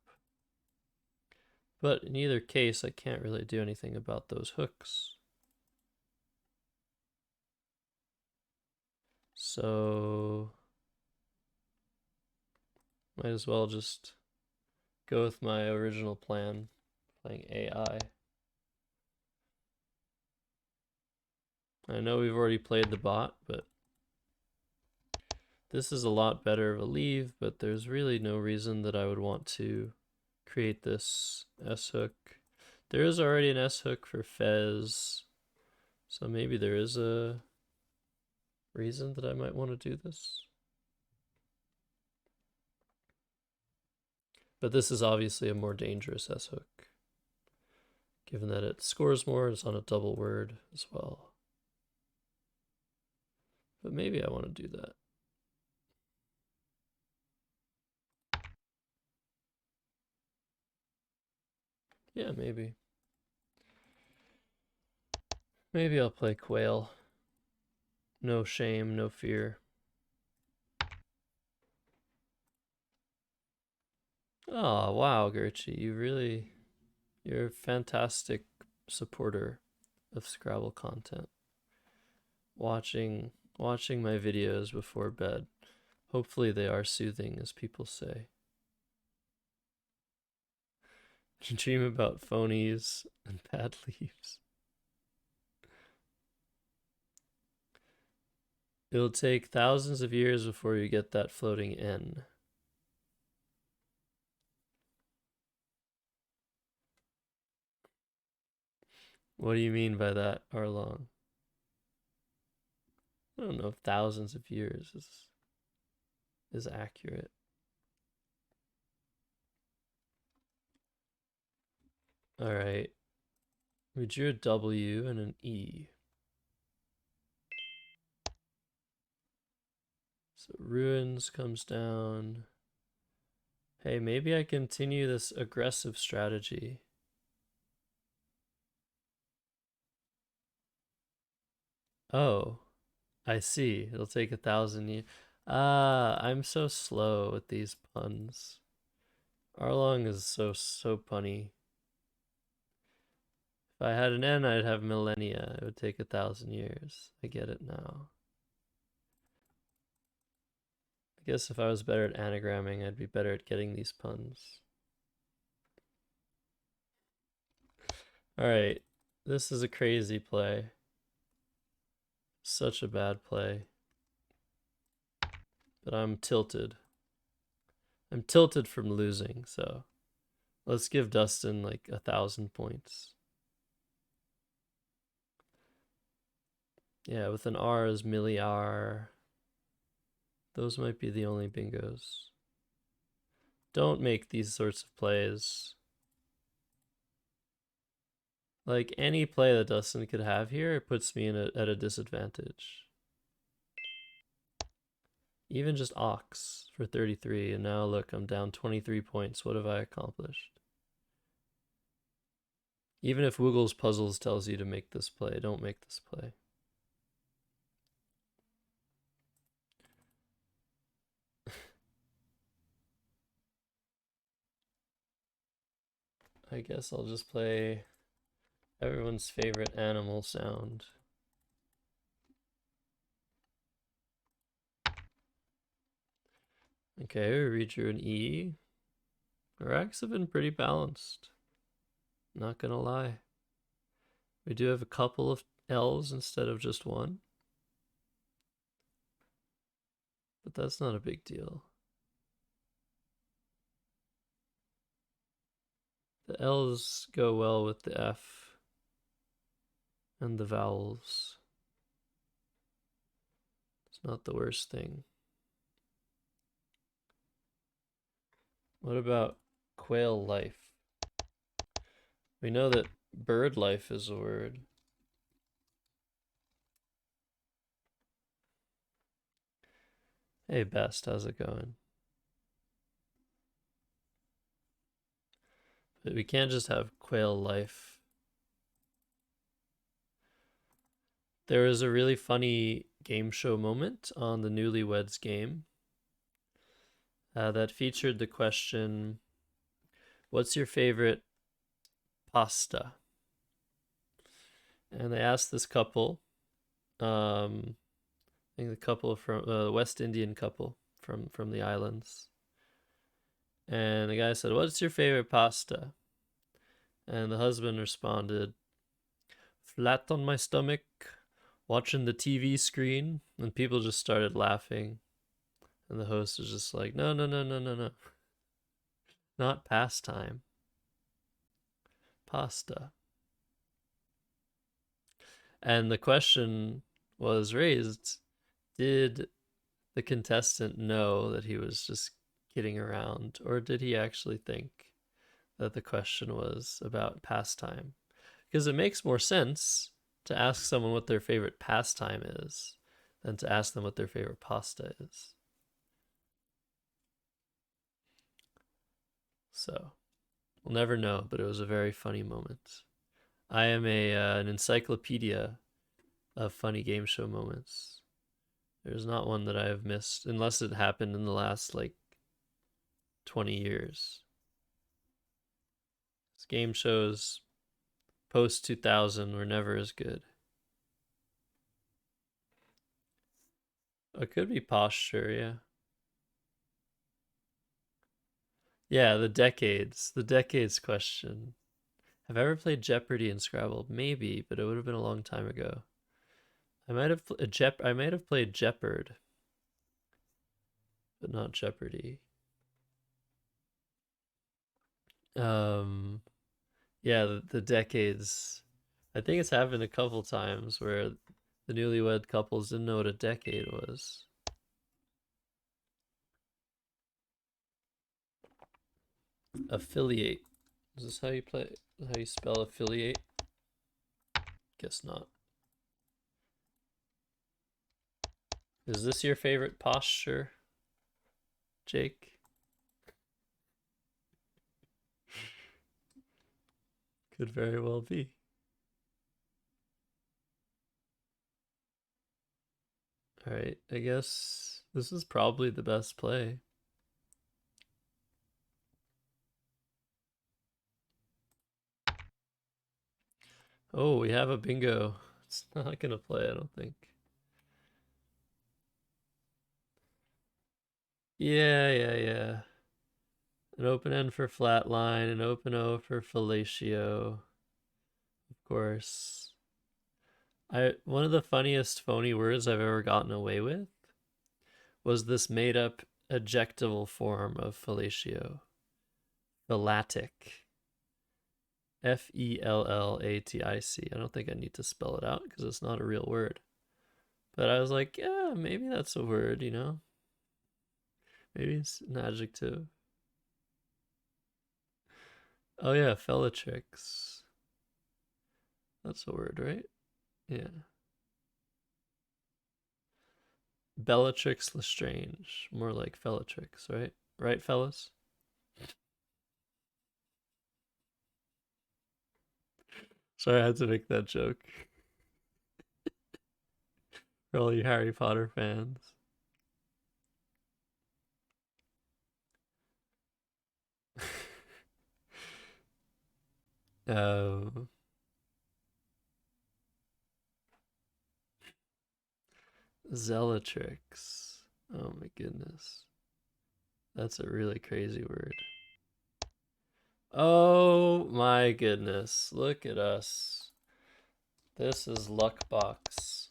But in either case, I can't really do anything about those hooks. So might as well just go with my original plan, playing AI. I know we've already played the bot, but this is a lot better of a leave, but there's really no reason that I would want to create this S hook. There is already an S hook for Fez, so maybe there is a reason that I might want to do this. But this is obviously a more dangerous S hook, given that it scores more, it's on a double word as well. But maybe I want to do that. Yeah, maybe. Maybe I'll play Quail. No shame, no fear. Oh, wow, Gertchie, you're a fantastic supporter of Scrabble content. Watching my videos before bed. Hopefully they are soothing, as people say. Dream about phonies and bad leaves. It'll take thousands of years before you get that floating N. What do you mean by that, Arlong? I don't know if thousands of years is accurate. All right. We drew a W and an E. So ruins comes down. Hey, maybe I continue this aggressive strategy. Oh, I see. It'll take 1,000 years. Ah, I'm so slow with these puns. Arlong is so punny. If I had an N, I'd have millennia. It would take 1,000 years. I get it now. I guess if I was better at anagramming, I'd be better at getting these puns. Alright, this is a crazy play. Such a bad play. But I'm tilted. I'm tilted from losing, so let's give Dustin like 1,000 points. Yeah, with an R as milliar. Those might be the only bingos. Don't make these sorts of plays. Like any play that Dustin could have here, it puts me at a disadvantage. Even just Ox for 33, and now look, I'm down 23 points. What have I accomplished? Even if Woogle's Puzzles tells you to make this play, don't make this play. I guess I'll just play everyone's favorite animal sound. Okay, we redrew an E. Our acts have been pretty balanced. Not gonna lie. We do have a couple of L's instead of just one. But that's not a big deal. The L's go well with the F and the vowels. It's not the worst thing. What about quail life? We know that bird life is a word. Hey, Best, how's it going? But we can't just have quail life. There was a really funny game show moment on the Newlyweds game that featured the question, "What's your favorite pasta?" And they asked this couple, I think the couple from West Indian couple from the islands, and the guy said, "What's your favorite pasta?" And the husband responded, "Flat on my stomach, watching the TV screen," and people just started laughing. And the host was just like, "No, no, no, no, no, no. Not pastime. Pasta." And the question was raised, did the contestant know that he was just kidding around, or did he actually think that the question was about pastime? Because it makes more sense to ask someone what their favorite pastime is than to ask them what their favorite pasta is. So we'll never know, but it was a very funny moment. I am an encyclopedia of funny game show moments. There's not one that I have missed, unless it happened in the last like 20 years. Game shows post 2000 were never as good. It could be posture, yeah. Yeah, the decades question. Have I ever played Jeopardy in Scrabble? Maybe, but it would have been a long time ago. I might have played Jeopard, but not Jeopardy. Um, yeah, the decades. I think it's happened a couple times where the newlywed couples didn't know what a decade was. Affiliate. Is this how you play? How you spell affiliate? Guess not. Is this your favorite posture, Jake? Could very well be. All right, I guess this is probably the best play. Oh, we have a bingo. It's not gonna play, I don't think. Yeah, yeah, yeah. An open end for flatline, an open O for fellatio, of course. One of the funniest phony words I've ever gotten away with was this made up adjectival form of fellatio. Fellatic. Fellatic. I don't think I need to spell it out because it's not a real word. But I was like, yeah, maybe that's a word, you know? Maybe it's an adjective. Oh yeah, Fellatrix. That's a word, right? Yeah. Bellatrix Lestrange. More like Fellatrix, right? Right, fellas? Sorry, I had to make that joke for all you Harry Potter fans. Oh, Zellatrix. Oh my goodness. That's a really crazy word. Oh my goodness. Look at us. This is luck box.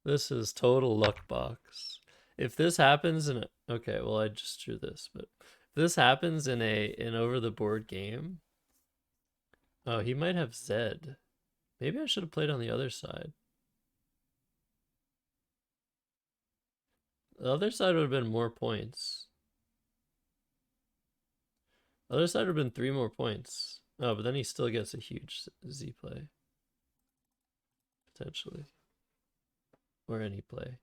This is total luck box. If this happens in a, okay, well I just drew this, but if this happens in an over the board game, oh, he might have Zed. Maybe I should have played on the other side. The other side would have been more points. The other side would have been 3 more points. Oh, but then he still gets a huge Z play. Potentially. Or any play.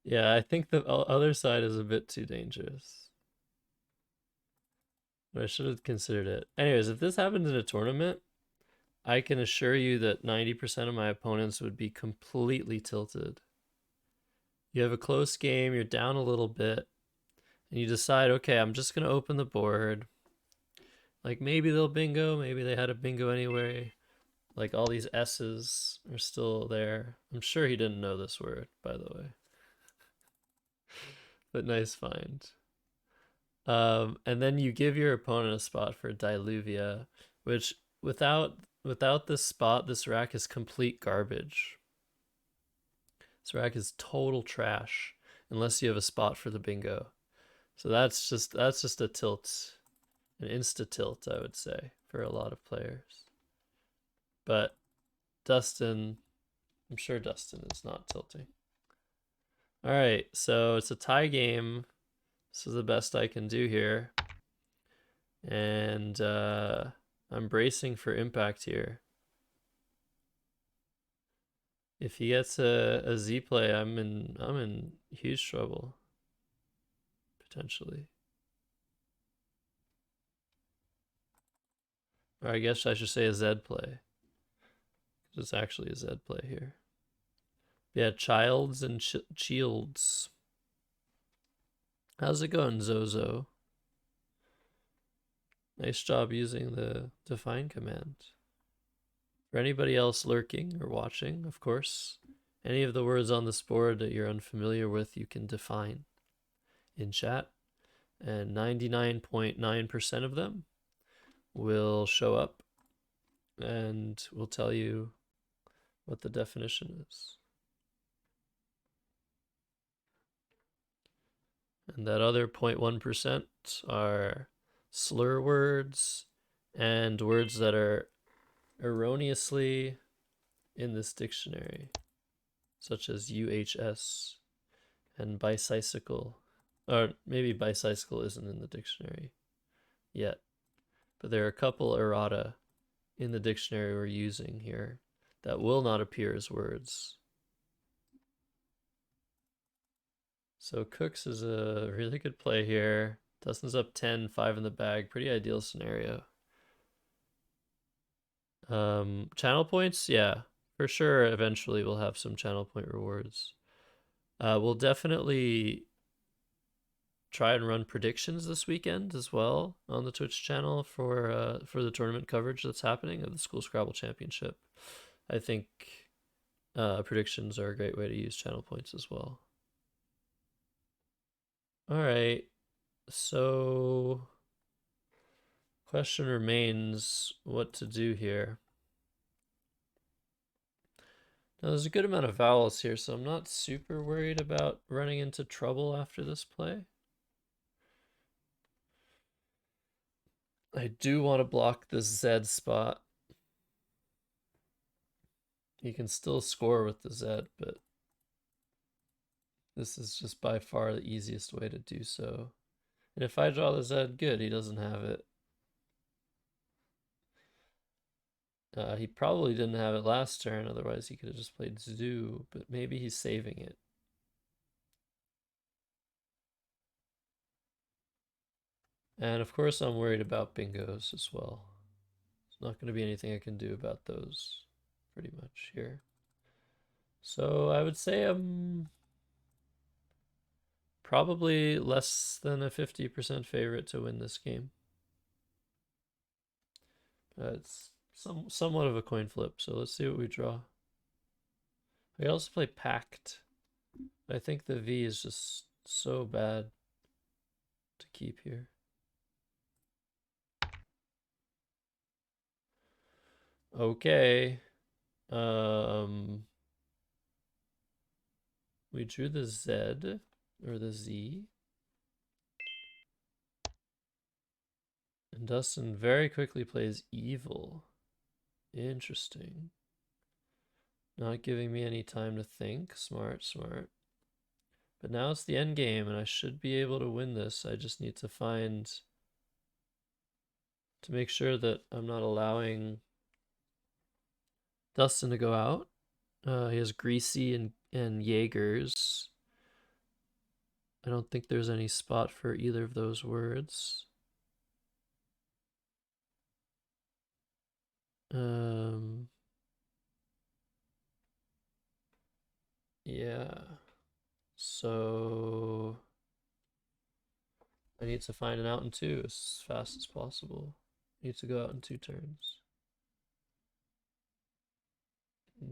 Yeah, I think the other side is a bit too dangerous. But I should have considered it. Anyways, if this happened in a tournament, I can assure you that 90% of my opponents would be completely tilted. You have a close game, you're down a little bit, and you decide, okay, I'm just going to open the board. Like maybe they'll bingo, maybe they had a bingo anyway. Like all these S's are still there. I'm sure he didn't know this word, by the way. But nice find. And then you give your opponent a spot for Diluvia, which without this spot, this rack is complete garbage. This rack is total trash unless you have a spot for the bingo. So that's just a tilt, an insta tilt, I would say, for a lot of players. But Dustin, I'm sure Dustin is not tilting. All right, so it's a tie game. This is the best I can do here. And I'm bracing for impact here. If he gets a Z play, I'm in huge trouble. Potentially. Or I guess I should say a Z play. It's actually a Z play here. Yeah, Childs and Shields. How's it going, Zozo? Nice job using the define command. For anybody else lurking or watching, of course, any of the words on this board that you're unfamiliar with, you can define in chat, and 99.9% of them will show up and will tell you what the definition is. And that other 0.1% are slur words and words that are erroneously in this dictionary, such as UHS and bicycle. Or maybe bicycle isn't in the dictionary yet, but there are a couple errata in the dictionary we're using here that will not appear as words. So Cooks is a really good play here. Dustin's up 10, 5 in the bag. Pretty ideal scenario. Channel points, yeah, for sure. Eventually we'll have some channel point rewards. We'll definitely try and run predictions this weekend as well on the Twitch channel for the tournament coverage that's happening of the School Scrabble Championship. I think predictions are a great way to use channel points as well. All right, so question remains what to do here. Now there's a good amount of vowels here, so I'm not super worried about running into trouble after this play. I do want to block the Z spot. You can still score with the Z, but this is just by far the easiest way to do so. And if I draw the Z, good, he doesn't have it. He probably didn't have it last turn, otherwise he could have just played Zoo, but maybe he's saving it. And of course I'm worried about bingos as well. There's not going to be anything I can do about those pretty much here. So I would say I'm probably less than a 50% favorite to win this game. It's somewhat of a coin flip, so let's see what we draw. I could also play Pact. I think the V is just so bad to keep here. Okay. We drew the Z or the Z. And Dustin very quickly plays evil. Interesting. Not giving me any time to think. Smart, smart. But now it's the end game, and I should be able to win this. I just need to make sure that I'm not allowing Dustin to go out. He has Greasy and Jaegers. I don't think there's any spot for either of those words. Um, yeah. So I need to find an out in two as fast as possible. I need to go out in 2 turns.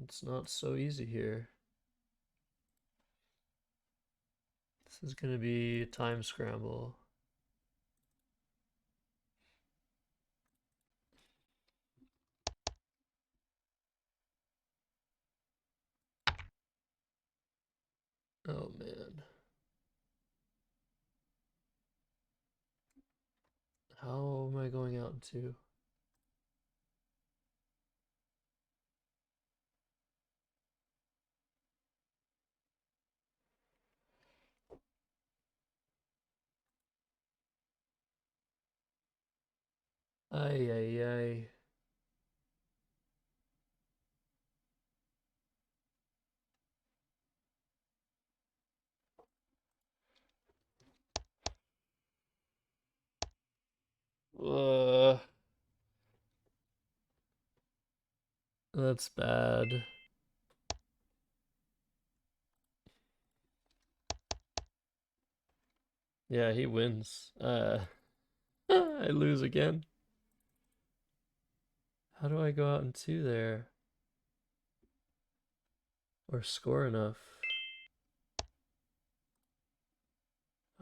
It's not so easy here. This is gonna be a time scramble. Oh man. How am I going out in two? Ay, ay, ay. Uh, that's bad. Yeah, he wins. I lose again. How do I go out in two there? Or score enough?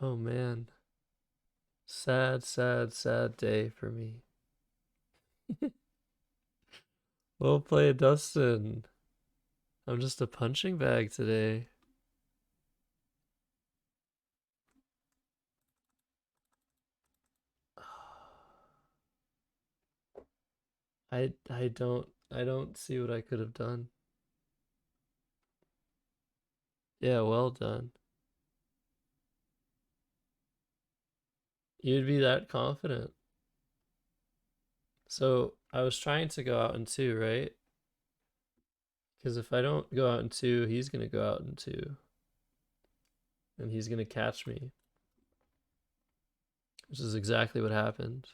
Oh man. Sad, sad, sad day for me. Well played, Dustin. I'm just a punching bag today. I don't see what I could have done. Yeah, well done. You'd be that confident. So I was trying to go out in two, right? Because if I don't go out in two, he's gonna go out in two. And he's gonna catch me. Which is exactly what happened.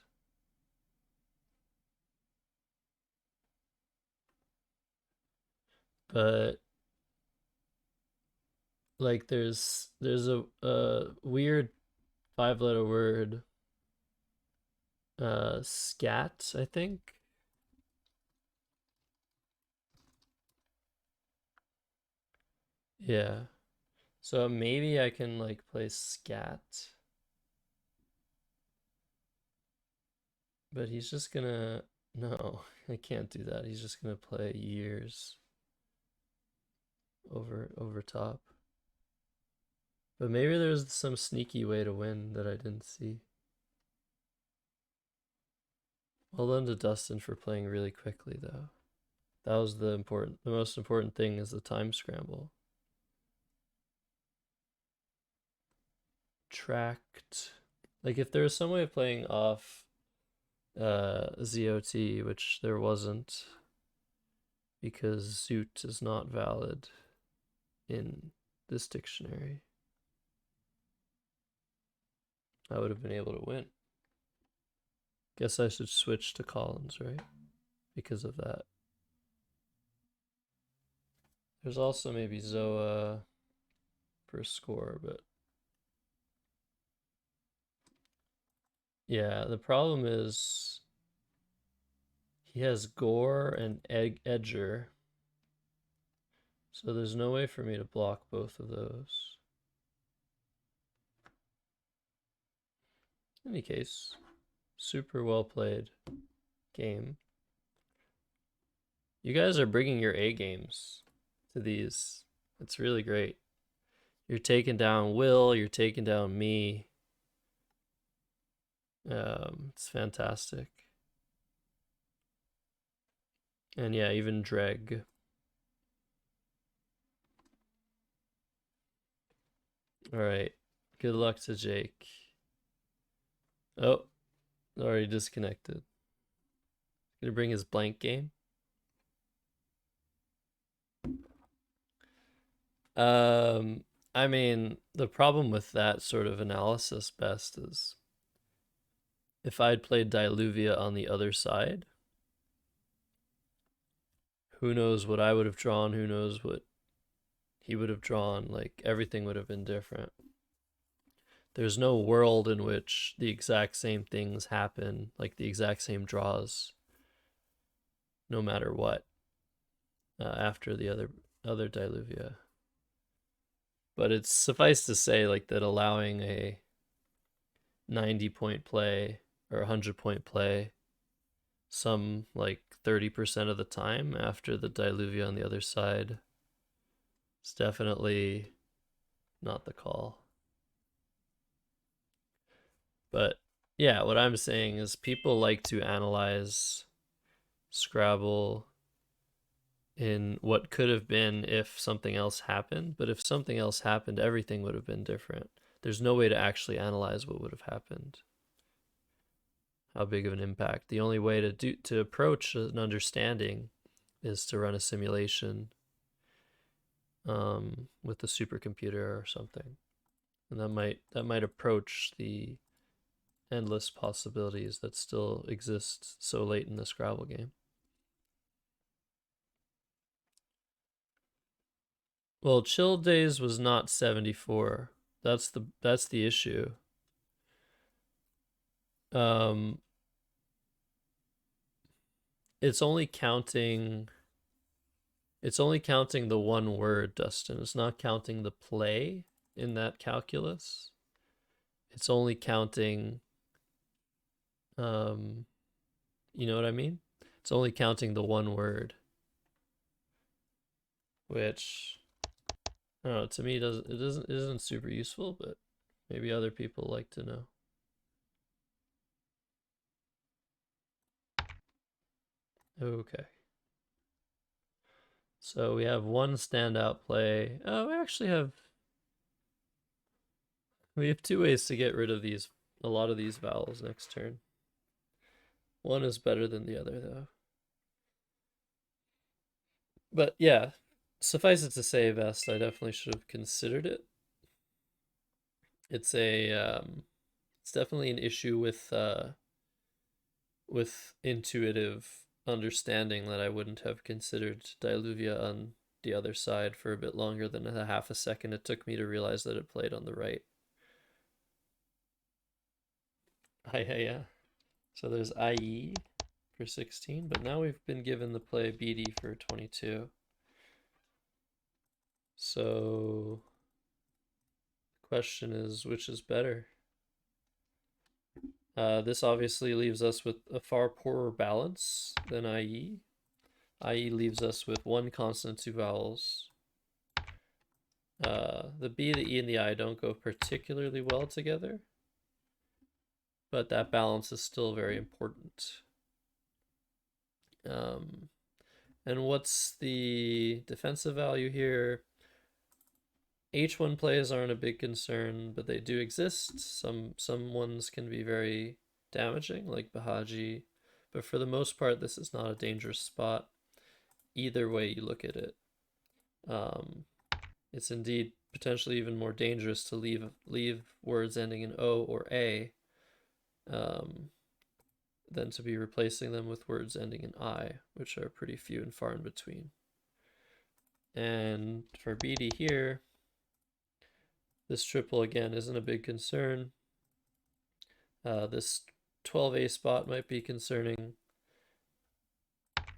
But like there's a weird 5-letter word. Scat, I think. Yeah. So maybe I can like play scat. But he's just gonna no, I can't do that. He's just gonna play years over top. But maybe there's some sneaky way to win that I didn't see. Well done to Dustin for playing really quickly though. That was the most important thing is the time scramble. Tracked. Like if there was some way of playing off ZOT, which there wasn't, because Zoot is not valid in this dictionary, I would have been able to win. Guess I should switch to Collins, right? Because of that. There's also maybe Zoa for score, but yeah, the problem is he has Gore and Edger, so there's no way for me to block both of those. In any case, super well played game. You guys are bringing your A games to these. It's really great. You're taking down Will, you're taking down me. It's fantastic. And yeah, even Dreg. All right. Good luck to Jake. Oh, already disconnected. Gonna bring his blank game. Um, I mean, the problem with that sort of analysis best is if I'd played Diluvia on the other side, who knows what I would have drawn, who knows what he would have drawn, like everything would have been different. There's no world in which the exact same things happen, like the exact same draws, no matter what, after the other Diluvia. But it's suffice to say, like that allowing a 90-point play or 100-point play some like 30% of the time after the Diluvia on the other side is definitely not the call. But yeah, what I'm saying is people like to analyze Scrabble in what could have been if something else happened, but if something else happened, everything would have been different. There's no way to actually analyze what would have happened, how big of an impact. The only way to approach an understanding is to run a simulation with a supercomputer or something, and that might approach the endless possibilities that still exist so late in the Scrabble game. Well, Chill Days was not 74. That's the issue. Um, it's only counting. It's only counting the one word, Dustin. It's not counting the play in that calculus. It's only counting. Um, you know what I mean? It's only counting the one word, which I don't know. To me, it isn't super useful, but maybe other people like to know. Okay. So we have one standout play. Oh, we have two ways to get rid of a lot of these vowels next turn. One is better than the other though. But yeah, suffice it to say, Vest, I definitely should have considered it. It's it's definitely an issue with intuitive understanding that I wouldn't have considered Diluvia on the other side for a bit longer than a half a second it took me to realize that it played on the right. Yeah. So there's IE for 16, but now we've been given the play BD for 22. So the question is, which is better? This obviously leaves us with a far poorer balance than IE. IE leaves us with one consonant, two vowels. The B, the E, and the I don't go particularly well together, but that balance is still very important. And what's the defensive value here? H1 plays aren't a big concern, but they do exist. Some ones can be very damaging, like Bahaji, but for the most part, this is not a dangerous spot. Either way you look at it, it's indeed potentially even more dangerous to leave words ending in O or A than to be replacing them with words ending in I, which are pretty few and far in between. And for BD here, this triple again isn't a big concern. This 12A spot might be concerning.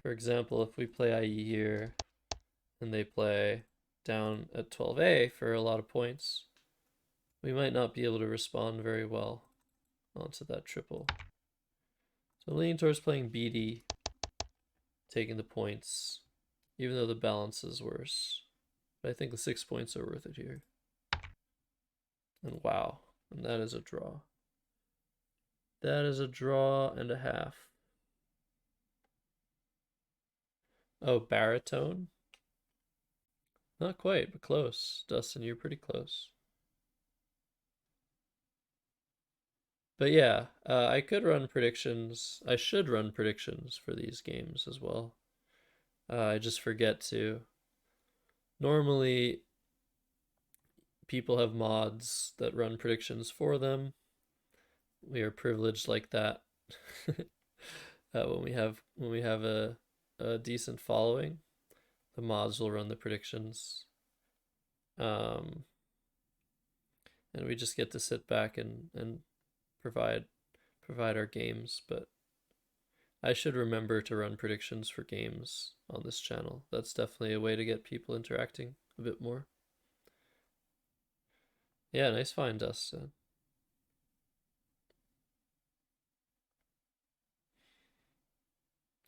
For example, if we play IE here and they play down at 12A for a lot of points, we might not be able to respond very well onto that triple. So I'm leaning towards playing BD, taking the points, even though the balance is worse. But I think the 6 points are worth it here. And wow, and that is a draw. That is a draw and a half. Oh, baritone? Not quite, but close. Dustin, you're pretty close. But yeah, I could run predictions. I should run predictions for these games as well. I just forget to. Normally, people have mods that run predictions for them. We are privileged like that. When we have a decent following, the mods will run the predictions. Um, and we just get to sit back and provide provide our games, but I should remember to run predictions for games on this channel. That's definitely a way to get people interacting a bit more. Yeah, nice find, Dustin.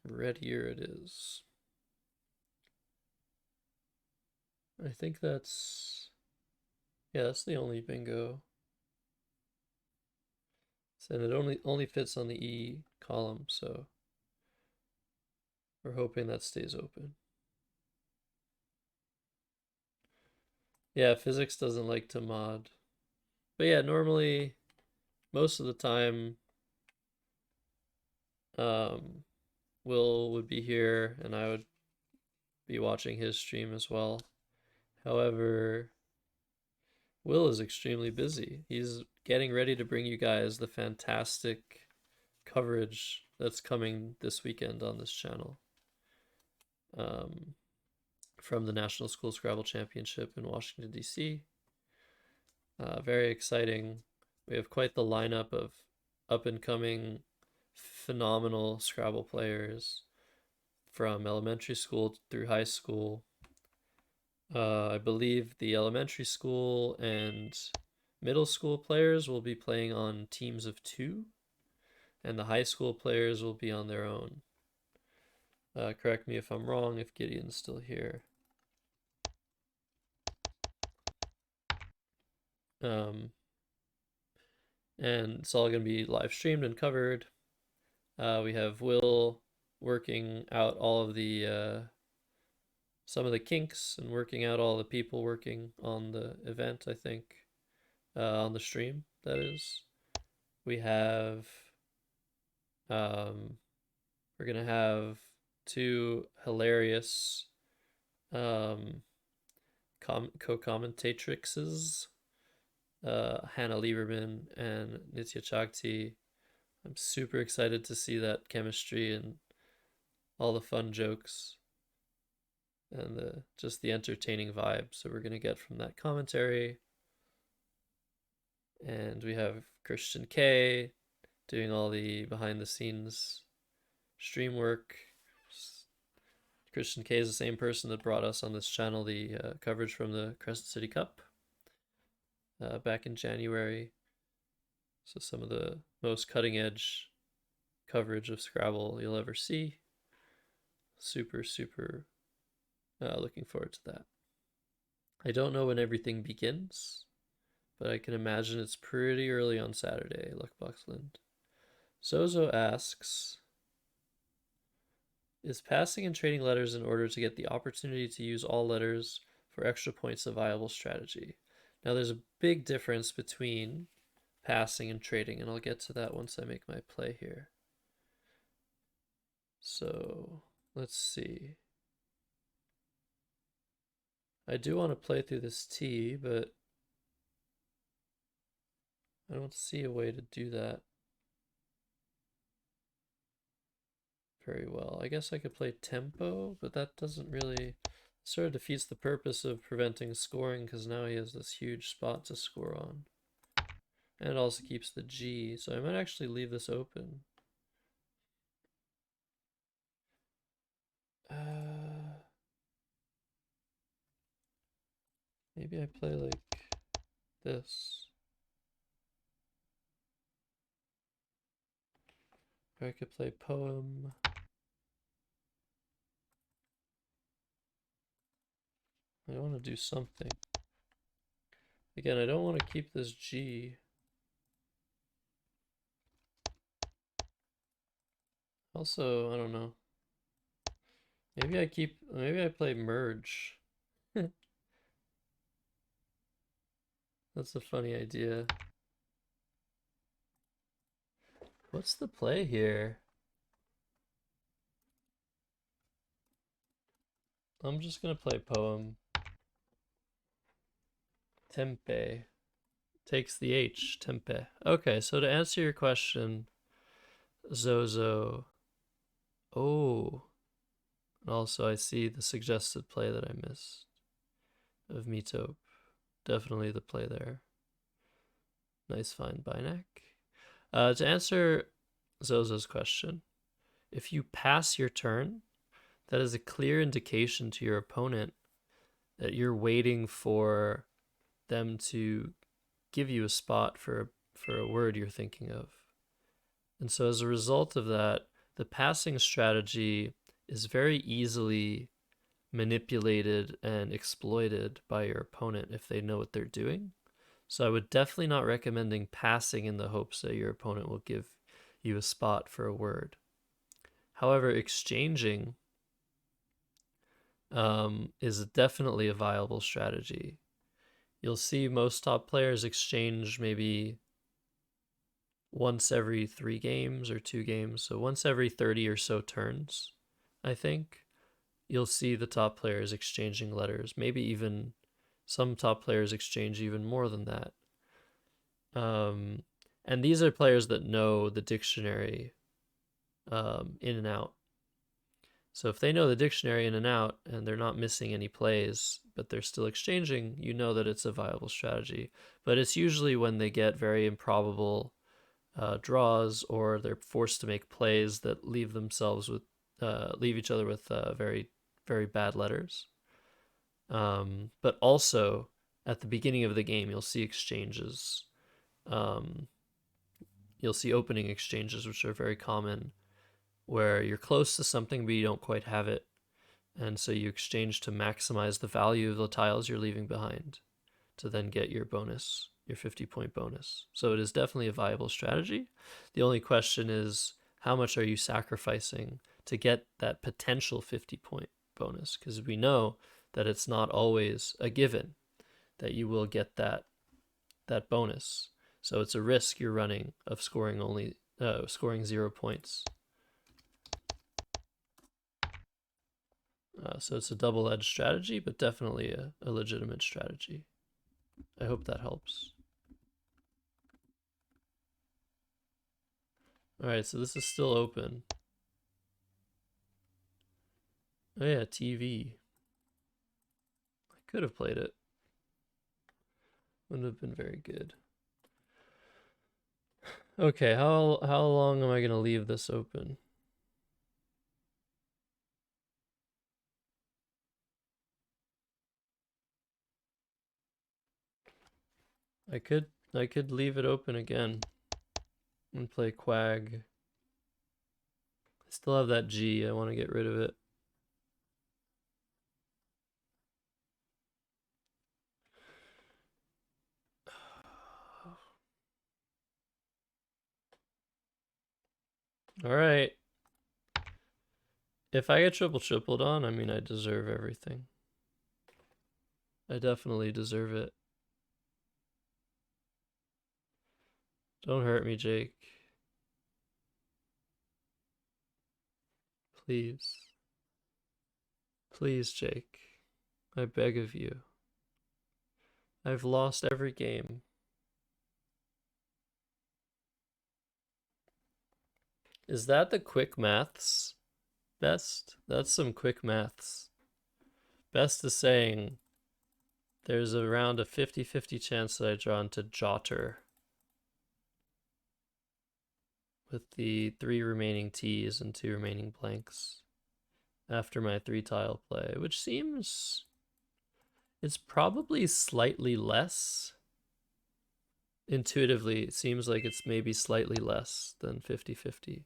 Red here it is. I think that's the only bingo. And it only fits on the E column, so we're hoping that stays open. Yeah, physics doesn't like to mod. But yeah, normally most of the time um Will would be here and I would be watching his stream as well. However, Will is extremely busy. He's getting ready to bring you guys the fantastic coverage that's coming this weekend on this channel. From the National School Scrabble Championship in Washington, D.C. Very exciting. We have quite the lineup of up and coming, phenomenal Scrabble players from elementary school through high school. I believe the elementary school and middle school players will be playing on teams of 2, and the high school players will be on their own. Correct me if I'm wrong, if Gideon's still here. And it's all going to be live streamed and covered. We have Will working out all of the some of the kinks and working out all the people working on the event, I think, on the stream, that is. We have, we're going to have 2 hilarious co-commentatrixes, Hannah Lieberman and Nitya Chakti. I'm super excited to see that chemistry and all the fun jokes and just the entertaining vibes that we're going to get from that commentary. And we have Christian K doing all the behind the scenes stream work. Christian K is the same person that brought us on this channel the coverage from the Crescent City Cup back in January. So some of the most cutting edge coverage of Scrabble you'll ever see. Super, super looking forward to that. I don't know when everything begins, but I can imagine it's pretty early on Saturday, Luckboxland. Zozo asks, is passing and trading letters in order to get the opportunity to use all letters for extra points a viable strategy? Now there's a big difference between passing and trading, and I'll get to that once I make my play here. So let's see. I do want to play through this T, but I don't see a way to do that very well. I guess I could play tempo, but that doesn't really sort of defeats the purpose of preventing scoring because now he has this huge spot to score on. And it also keeps the G, so I might actually leave this open. Maybe I play like this. Or I could play poem. I want to do something. Again, I don't want to keep this G. Also, I don't know. Maybe I play merge. That's a funny idea. What's the play here? I'm just gonna play poem. Tempe. Takes the H. Tempe. Okay, so to answer your question, Zozo. Oh. And also, I see the suggested play that I missed of Mitope. Definitely the play there. Nice find by Neck. To answer Zozo's question, if you pass your turn, that is a clear indication to your opponent that you're waiting for them to give you a spot for a word you're thinking of. And so as a result of that, the passing strategy is very easily manipulated and exploited by your opponent if they know what they're doing. So I would definitely not recommending passing in the hopes that your opponent will give you a spot for a word. However, exchanging is definitely a viable strategy. You'll see most top players exchange maybe once every 3 games or 2 games. So once every 30 or so turns, I think, you'll see the top players exchanging letters. Maybe even some top players exchange even more than that. And these are players that know the dictionary in and out. So if they know the dictionary in and out and they're not missing any plays, but they're still exchanging, you know that it's a viable strategy. But it's usually when they get very improbable draws or they're forced to make plays that leave each other with very, very bad letters. But also at the beginning of the game, you'll see exchanges. You'll see opening exchanges, which are very common, where you're close to something but you don't quite have it, and so you exchange to maximize the value of the tiles you're leaving behind to then get your bonus, your 50-point bonus. So it is definitely a viable strategy. The only question is, how much are you sacrificing to get that potential 50-point bonus? Because we know that it's not always a given that you will get that bonus. So it's a risk you're running of scoring 0 points. So it's a double-edged strategy, but definitely a legitimate strategy. I hope that helps. All right, so this is still open. Oh yeah, TV. I could have played it. Wouldn't have been very good. Okay, how long am I gonna leave this open? I could leave it open again and play Quag. I still have that G. I want to get rid of it. All right. If I get tripled on, I mean, I deserve everything. I definitely deserve it. Don't hurt me, Jake. Please. Please, Jake. I beg of you. I've lost every game. Is that the quick maths? Best? That's some quick maths. Best is saying there's around a 50-50 chance that I draw into Jotter with the 3 remaining T's and 2 remaining blanks after my 3 tile play, which seems it's probably slightly less. Intuitively, it seems like it's maybe slightly less than 50-50.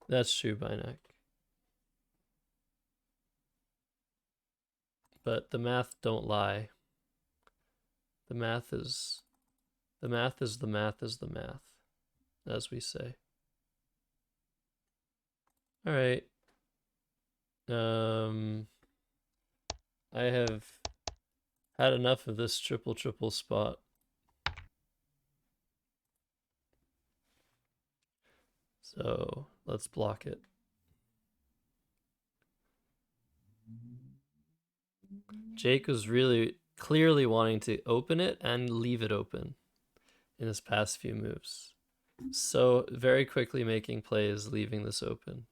That's true, Bynek. But the math don't lie. The math is the math, as we say. All right. I have had enough of this triple spot. So let's block it. Jake was really clearly wanting to open it and leave it open in his past few moves. So very quickly making plays, leaving this open.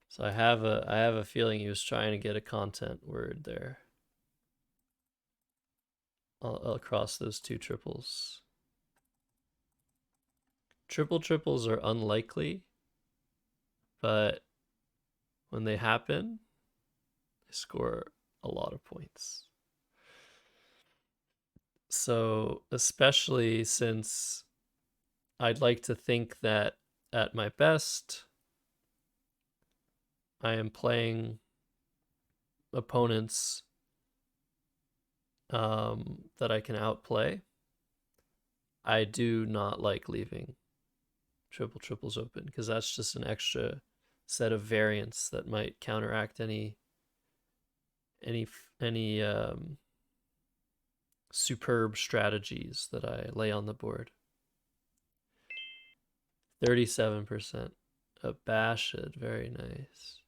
So I have a feeling he was trying to get a content word there across those two triples. Triples are unlikely, but when they happen, they score a lot of points. So especially since I'd like to think that at my best, I am playing opponents that I can outplay. I do not like leaving triples open because that's just an extra set of variants that might counteract any superb strategies that I lay on the board. 37%. Abashed, very nice.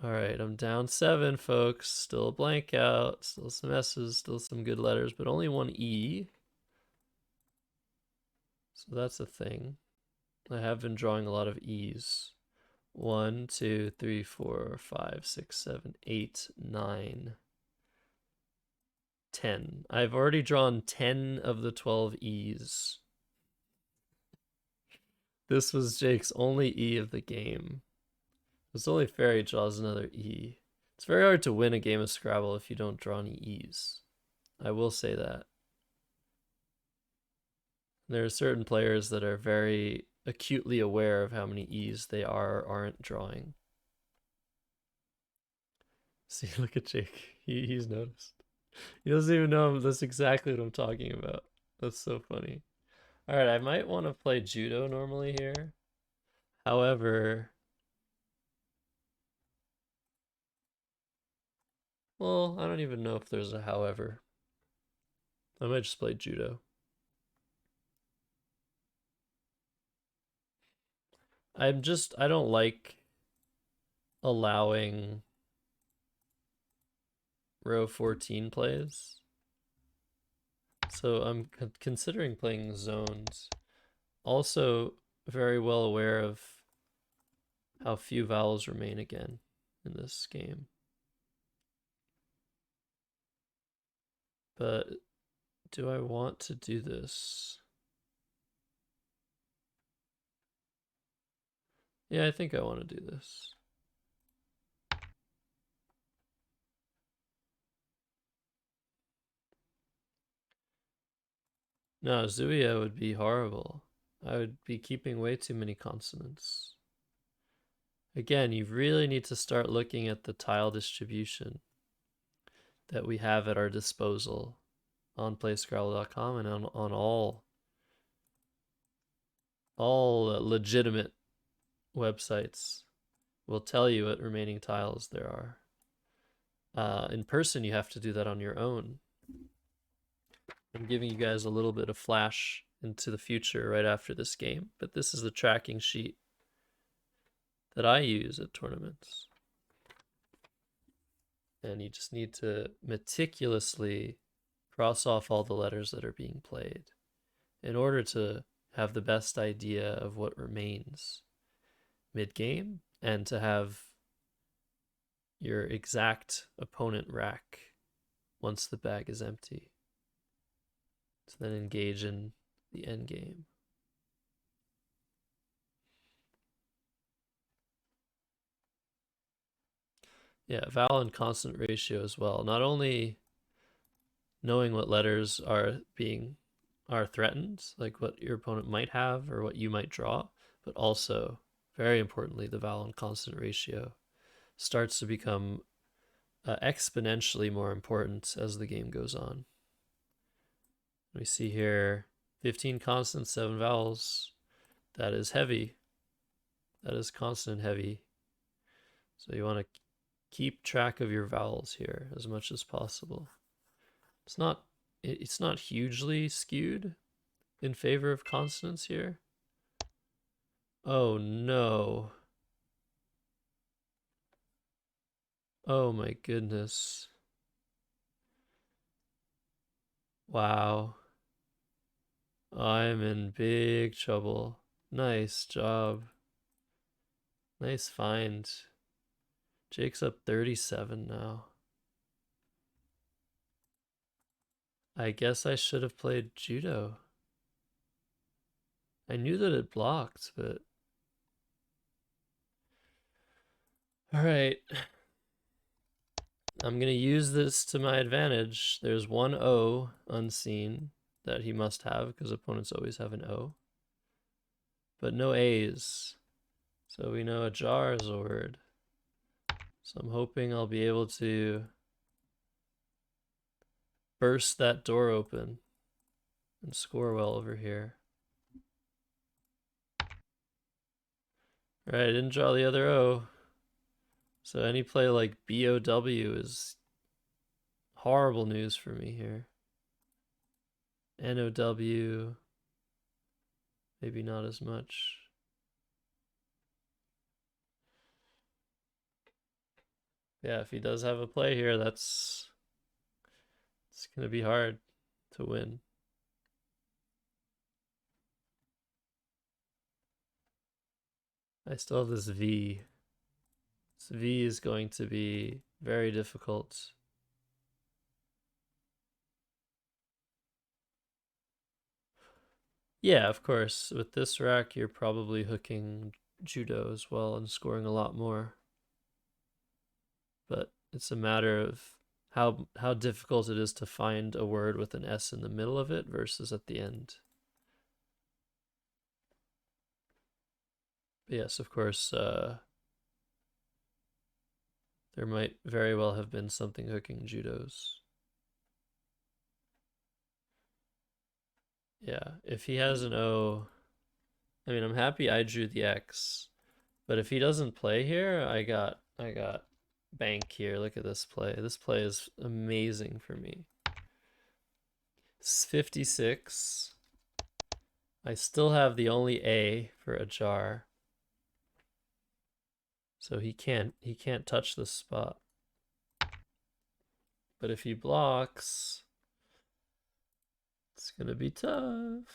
All right, I'm down 7, folks. Still a blank out, still some S's, still some good letters, but only one E. So that's a thing. I have been drawing a lot of E's. 1, 2, 3, 4, 5, 6, 7, 8, 9, 10. I've already drawn 10 of the 12 E's. This was Jake's only E of the game. It's only fair he draws another E. It's very hard to win a game of Scrabble if you don't draw any E's. I will say that. There are certain players that are very acutely aware of how many E's they are or aren't drawing. See, look at Jake. He's noticed. He doesn't even know that's exactly what I'm talking about. That's so funny. All right, I might want to play judo normally here. However, well, I don't even know if there's a however. I might just play judo. I don't like allowing row 14 plays. So I'm considering playing zones. Also very well aware of how few vowels remain again in this game. But do I want to do this? Yeah, I think I want to do this. No, Zuia would be horrible. I would be keeping way too many consonants. Again, you really need to start looking at the tile distribution that we have at our disposal on playscrabble.com and on all legitimate websites will tell you what remaining tiles there are. In person, you have to do that on your own. I'm giving you guys a little bit of flash into the future right after this game, but this is the tracking sheet that I use at tournaments. And you just need to meticulously cross off all the letters that are being played in order to have the best idea of what remains mid-game and to have your exact opponent rack once the bag is empty. To then engage in the end game. Yeah, vowel and consonant ratio as well. Not only knowing what letters are threatened, like what your opponent might have or what you might draw, but also, very importantly, the vowel and consonant ratio starts to become exponentially more important as the game goes on. We see here 15 consonants, 7 vowels. That is heavy. That is consonant heavy. So you want to keep track of your vowels here as much as possible. It's not hugely skewed in favor of consonants here. Oh no. Oh my goodness. Wow. I'm in big trouble. Nice job. Nice find. Jake's up 37 now. I guess I should have played judo. I knew that it blocked, but... Alright. I'm gonna use this to my advantage. There's one O unseen that he must have, because opponents always have an O. But no A's. So we know a jar is a word. So I'm hoping I'll be able to burst that door open and score well over here. Alright, I didn't draw the other O. So any play like BOW is horrible news for me here. NOW, maybe not as much. Yeah, if he does have a play here, it's gonna be hard to win. I still have this V. This V is going to be very difficult. Yeah, of course. With this rack, you're probably hooking judo as well and scoring a lot more. But it's a matter of how difficult it is to find a word with an S in the middle of it versus at the end. But yes, of course, there might very well have been something hooking judos. Yeah, if he has an O, I mean, I'm happy I drew the X, but if he doesn't play here, I got bank here. Look at this play. This play is amazing for me. It's 56. I still have the only A for a jar. So he can't touch this spot. But if he blocks, it's gonna be tough.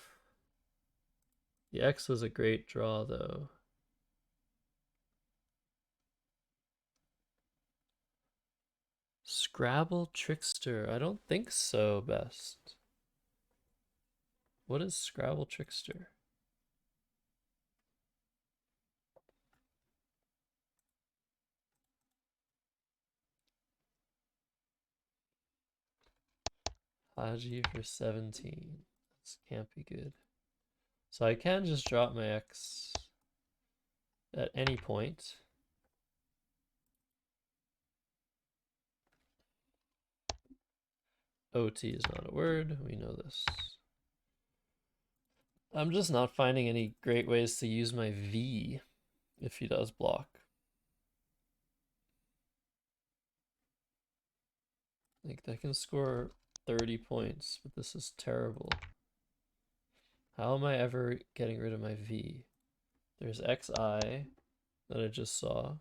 The X was a great draw though. Scrabble Trickster. I don't think so, best. What is Scrabble Trickster? Haji for 17. This can't be good. So I can just drop my X at any point. OT is not a word. We know this. I'm just not finding any great ways to use my V if he does block. Like, I can score 30 points, but this is terrible. How am I ever getting rid of my V? There's XI that I just saw.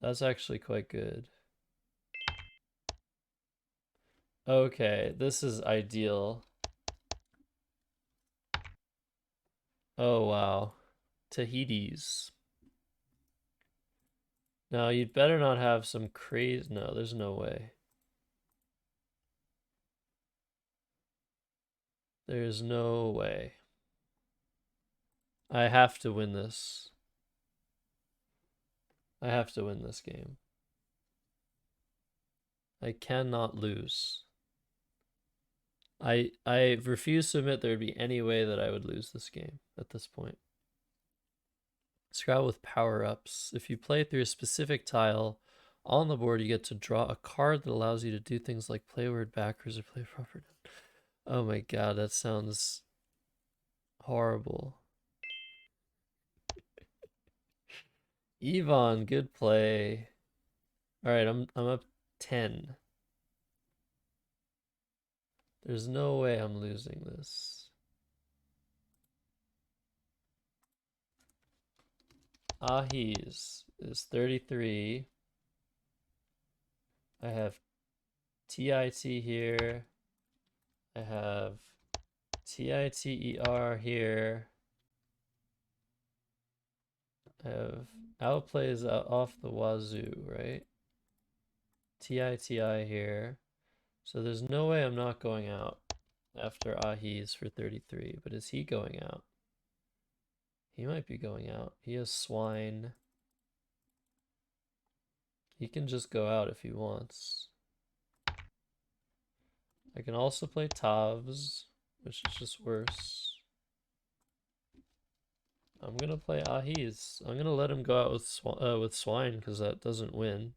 That's actually quite good. Okay, this is ideal. Oh, wow. Tahiti's. Now, you'd better not have some crazy... No, there's no way. There's no way. I have to win this. I have to win this game. I cannot lose. I refuse to admit there would be any way that I would lose this game at this point. Scrabble with power-ups. If you play through a specific tile on the board, you get to draw a card that allows you to do things like play word backwards or play proper. Oh my god, that sounds horrible. Yvonne, good play. All right, I'm up 10. There's no way I'm losing this. Ahis is 33. I have TIT here. I have TITER here. I have outplays off the wazoo, right? TITI here. So there's no way I'm not going out after Ahi's for 33. But is he going out? He might be going out. He has swine. He can just go out if he wants. I can also play Tavs, which is just worse. I'm gonna play Ahi's. I'm gonna let him go out with swine because that doesn't win.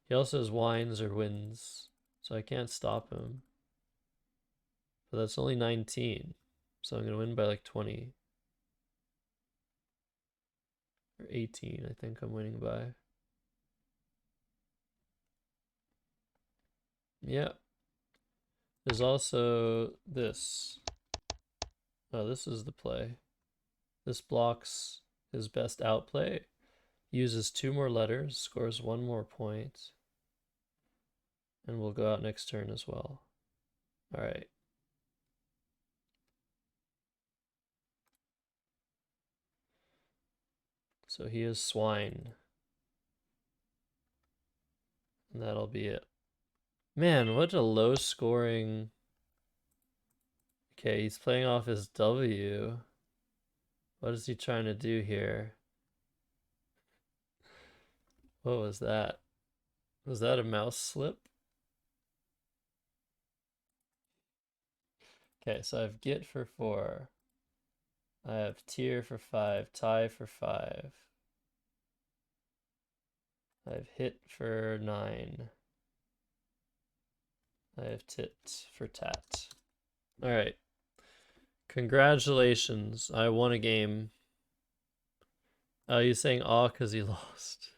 He also has wines or wins, so I can't stop him. But that's only 19, so I'm gonna win by like 20 or 18. I think I'm winning by. Yeah. There's also this. Oh, this is the play. This blocks his best outplay. Uses 2 more letters, scores 1 more point, and will go out next turn as well. All right. So he is swine. And that'll be it. Man, what a low scoring. Okay, he's playing off his W. What is he trying to do here? What was that? Was that a mouse slip? Okay, so I have Git for 4. I have Tier for 5, Tie for 5. I have Hit for 9. I have Tit for Tat. All right. Congratulations. I won a game. Oh, you're saying aw because he lost.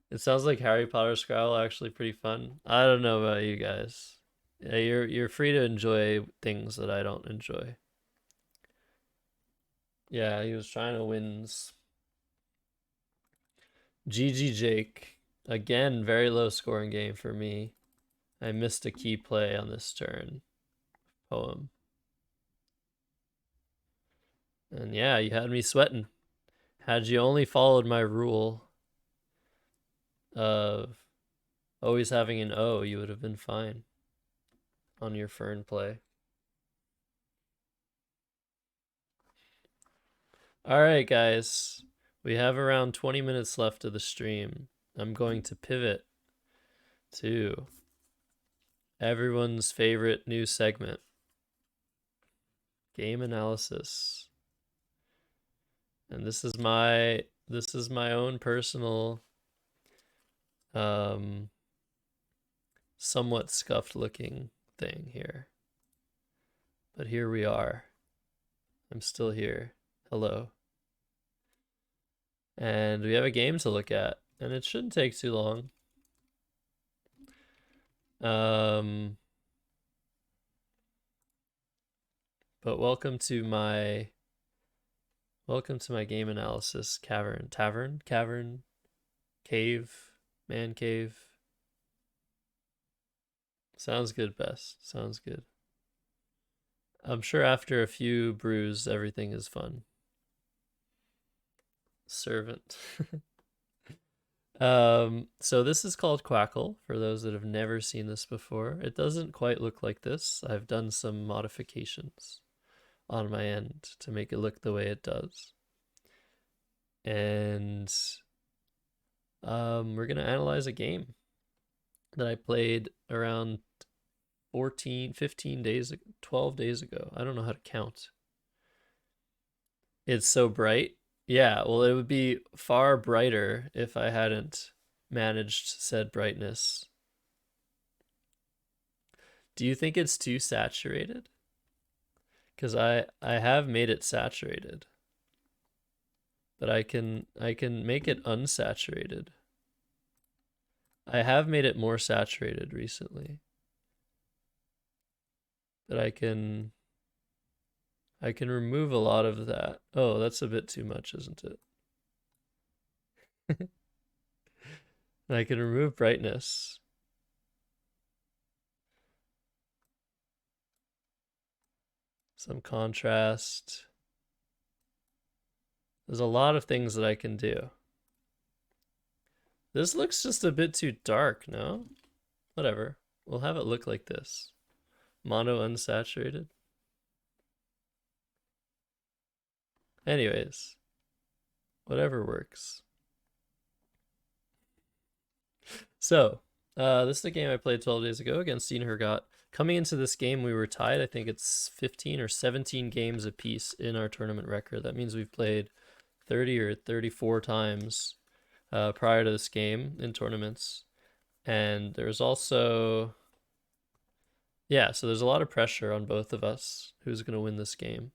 It sounds like Harry Potter Scrabble actually pretty fun. I don't know about you guys. Yeah, you're free to enjoy things that I don't enjoy. Yeah, he was trying to win. GG Jake. Again, very low scoring game for me. I missed a key play on this turn. Poem. And yeah, you had me sweating. Had you only followed my rule of always having an O, you would have been fine on your Fern play. All right, guys. We have around 20 minutes left of the stream. I'm going to pivot to everyone's favorite new segment, game analysis. And this is my own personal somewhat scuffed looking thing here. But here we are. I'm still here. Hello. And we have a game to look at, and it shouldn't take too long. But welcome to my game analysis cavern, cave, man cave. Sounds good, best. Sounds good. I'm sure after a few brews, everything is fun. Servant. So this is called Quackle, for those that have never seen this before. It doesn't quite look like this. I've done some modifications on my end to make it look the way it does. And we're gonna analyze a game that I played around 15 days, 12 days ago. I don't know how to count. It's so bright. Yeah, well, it would be far brighter if I hadn't managed said brightness. Do you think it's too saturated? Because I have made it saturated. But I can make it unsaturated. I have made it more saturated recently. But I can remove a lot of that. Oh, that's a bit too much, isn't it? I can remove brightness. Some contrast. There's a lot of things that I can do. This looks just a bit too dark, no? Whatever. We'll have it look like this. Mono unsaturated. Anyways, whatever works. So, this is a game I played 12 days ago against Dean Hergot. Coming into this game, we were tied. I think it's 15 or 17 games apiece in our tournament record. That means we've played 30 or 34 times prior to this game in tournaments. And there's also, yeah, so there's a lot of pressure on both of us who's going to win this game.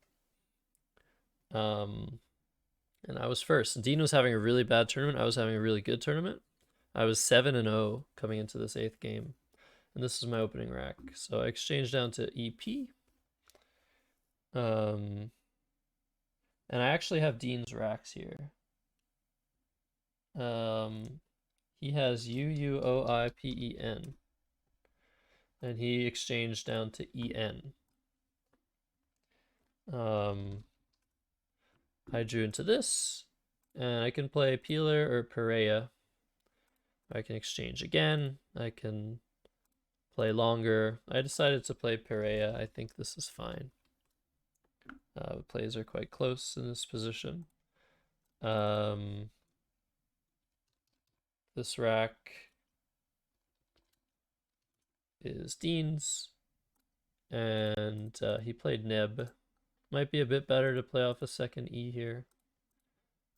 And I was first. Dean was having a really bad tournament. I was having a really good tournament. I was 7-0 coming into this 8th game. And this is my opening rack. So I exchanged down to EP. And I actually have Dean's racks here. He has UUOIPEN. And he exchanged down to EN. I drew into this, and I can play Peeler or Perea. I can exchange again. I can play longer. I decided to play Perea. I think this is fine. The plays are quite close in this position. This rack is Dean's, and he played Neb. Might be a bit better to play off a second E here,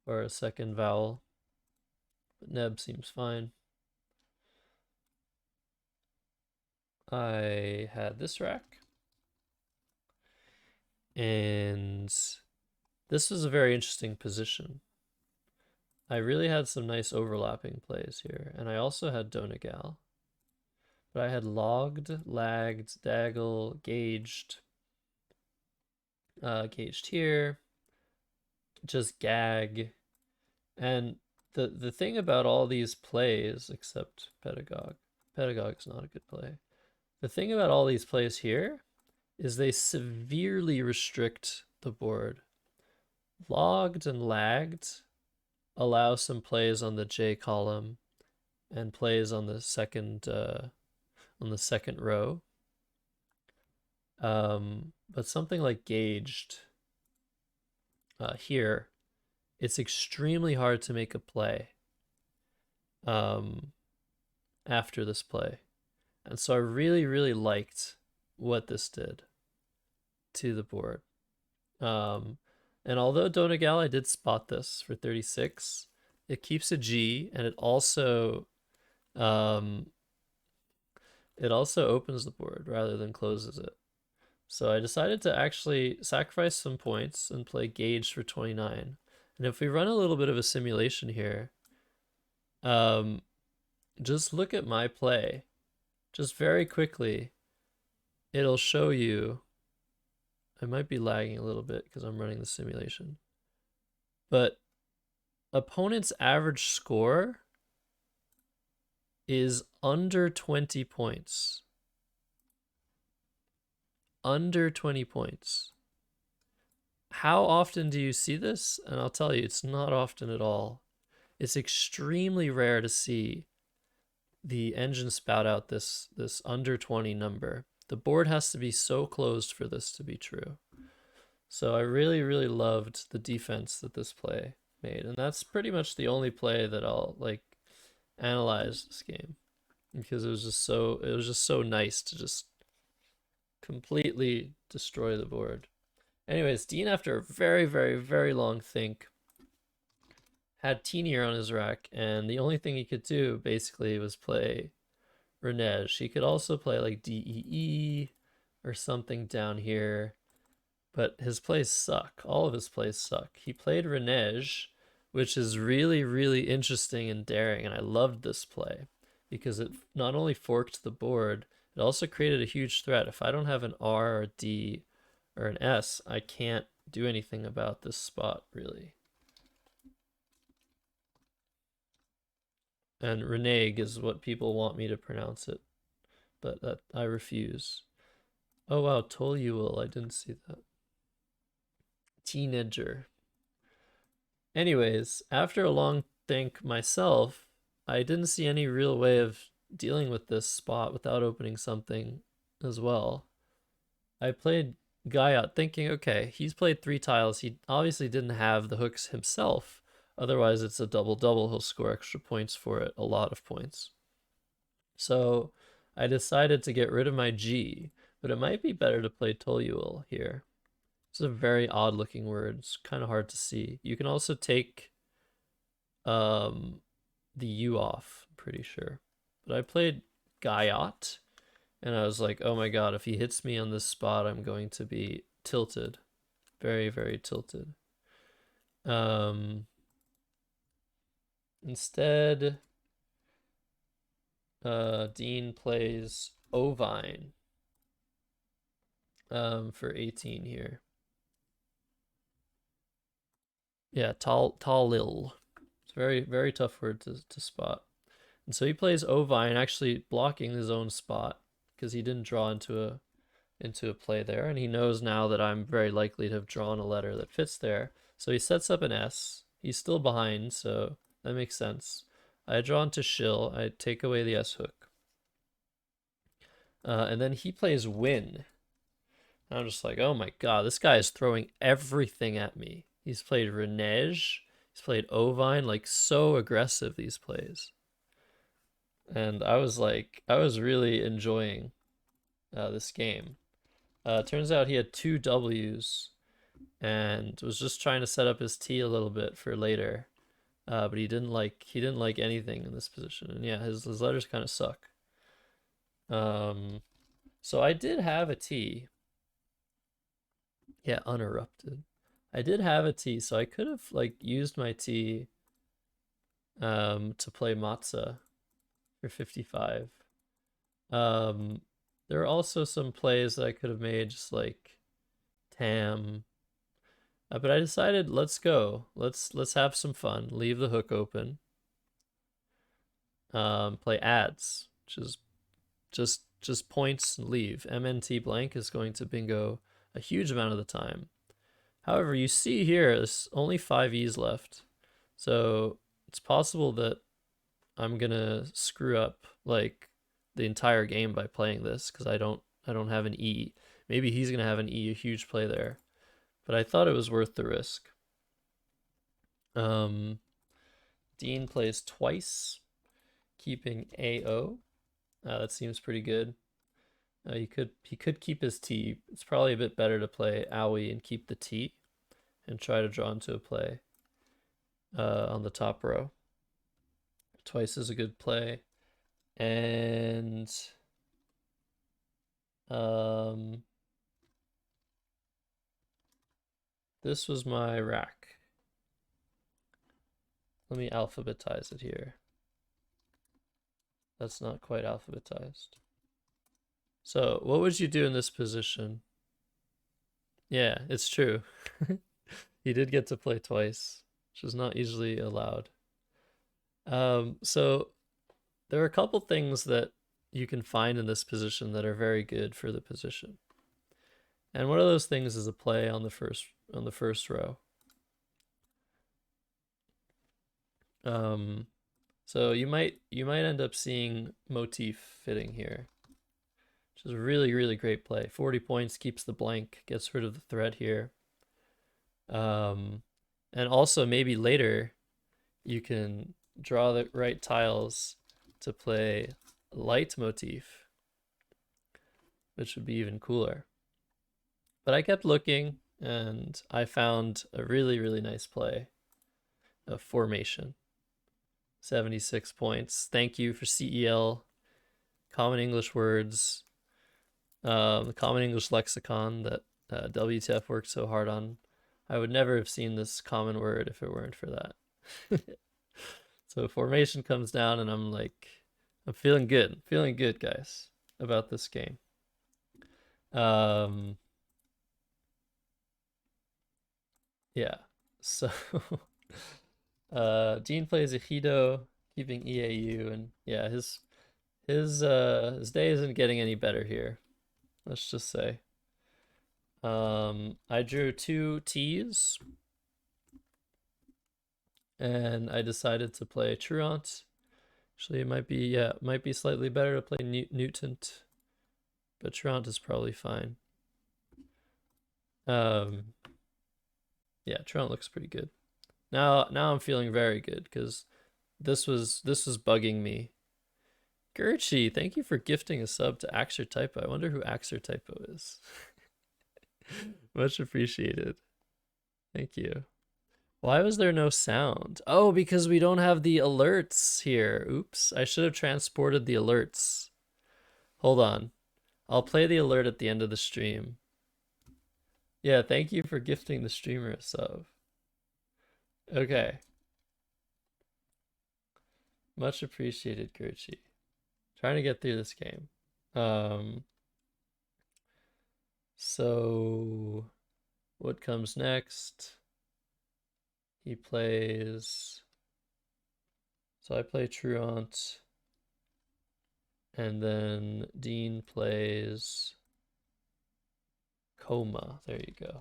or a second vowel, but Neb seems fine. I had this rack, and this was a very interesting position. I really had some nice overlapping plays here, and I also had Donegal. But I had logged, lagged, daggle, gauged here, just gag. And the thing about all these plays, except Pedagogue is not a good play. The thing about all these plays here is they severely restrict the board. Logged and lagged allow some plays on the J column and plays on the second row. But something like gauged here, it's extremely hard to make a play after this play. And so I really, really liked what this did to the board. And although Donegal, I did spot this for 36, it keeps a G, and it also opens the board rather than closes it. So I decided to actually sacrifice some points and play Gauge for 29. And if we run a little bit of a simulation here, just look at my play. Just very quickly, it'll show you. I might be lagging a little bit because I'm running the simulation. But opponent's average score is under 20 points. Under 20 points. How often do you see this? And I'll tell you, it's not often at all. It's extremely rare to see the engine spout out this under 20 number. The board has to be so closed for this to be true. So I really, really loved the defense that this play made. And that's pretty much the only play that I'll analyze this game, because it was just so nice to just completely destroy the board. Anyways, Dean, after a very, very, very long think, had Teenier on his rack, and the only thing he could do basically was play Renej. He could also play like DEE or something down here, but his plays suck. All of his plays suck. He played Renej, which is really, really interesting and daring, and I loved this play because it not only forked the board, it also created a huge threat. If I don't have an R or a D or an S, I can't do anything about this spot, really. And renege is what people want me to pronounce it, but that I refuse. Oh wow, Toluol, I didn't see that. Teenager. Anyways, after a long think myself, I didn't see any real way of dealing with this spot without opening something as well. I played Guyot thinking, okay, he's played 3 tiles. He obviously didn't have the hooks himself. Otherwise, it's a double double. He'll score extra points for it, a lot of points. So I decided to get rid of my G, but it might be better to play Toluol here. It's a very odd looking word. It's kind of hard to see. You can also take um, the U off, I'm pretty sure. But I played Guyot, and I was like, oh my god, if he hits me on this spot, I'm going to be tilted. Very, very tilted. Um, Instead, Dean plays Ovine for 18 here. Yeah, Talil. It's a very, very tough word to spot. And so he plays Ovine, actually blocking his own spot because he didn't draw into a play there, and he knows now that I'm very likely to have drawn a letter that fits there. So he sets up an S. He's still behind, so that makes sense. I draw into shill. I take away the S hook. And then he plays win. And I'm just like, oh my god, this guy is throwing everything at me. He's played Renege. He's played Ovine, like so aggressive these plays. And I was like, I was really enjoying this game. Turns out he had 2 W's and was just trying to set up his T a little bit for later. But he didn't like anything in this position. And yeah, his letters kind of suck. So I did have a T. Yeah, unerupted. I did have a T, so I could have like used my T to play Matza for 55. Um there are also some plays that I could have made, just like Tam. But I decided, let's go. Let's have some fun. Leave the hook open. Play ads, which is just points and leave. MNT blank is going to bingo a huge amount of the time. However, you see here, there's only 5 E's left. So it's possible that I'm gonna screw up like the entire game by playing this because I don't have an E. Maybe he's gonna have an E, a huge play there. But I thought it was worth the risk. Um, Dean plays twice, keeping AO. That seems pretty good. He could keep his T. It's probably a bit better to play Owie and keep the T and try to draw into a play on the top row. Twice is a good play. And this was my rack. Let me alphabetize it here. That's not quite alphabetized. So what would you do in this position? Yeah, it's true. He did get to play twice, which is not usually allowed. So there are a couple things that you can find in this position that are very good for the position. And one of those things is a play on the first row. So you might end up seeing motif fitting here, which is a really, really great play. 40 points, keeps the blank, gets rid of the threat here. And also maybe later you can draw the right tiles to play light motif, which would be even cooler. But I kept looking and I found a really, really nice play of formation. 76 points. Thank you for CEL, Common English Words, the Common English Lexicon that WTF worked so hard on. I would never have seen this common word if it weren't for that. So formation comes down and I'm like, I'm feeling good. Feeling good, guys, about this game. Yeah. So Dean plays Ejido, keeping EAU, and yeah, his day isn't getting any better here. Let's just say. I drew 2 T's, and I decided to play Truant. Actually, it might be slightly better to play Mutant, but Truant is probably fine. Yeah, Truant looks pretty good. Now I'm feeling very good because this was bugging me. Gerchi, thank you for gifting a sub to Axer Typo. I wonder who Axer Typo is. Much appreciated. Thank you. Why was there no sound? Oh, because we don't have the alerts here. Oops, I should have transported the alerts. Hold on. I'll play the alert at the end of the stream. Yeah, thank you for gifting the streamer a sub. Okay. Much appreciated, Gerchi. Trying to get through this game. So what comes next? He plays. So I play Truant. And then Dean plays Coma. There you go.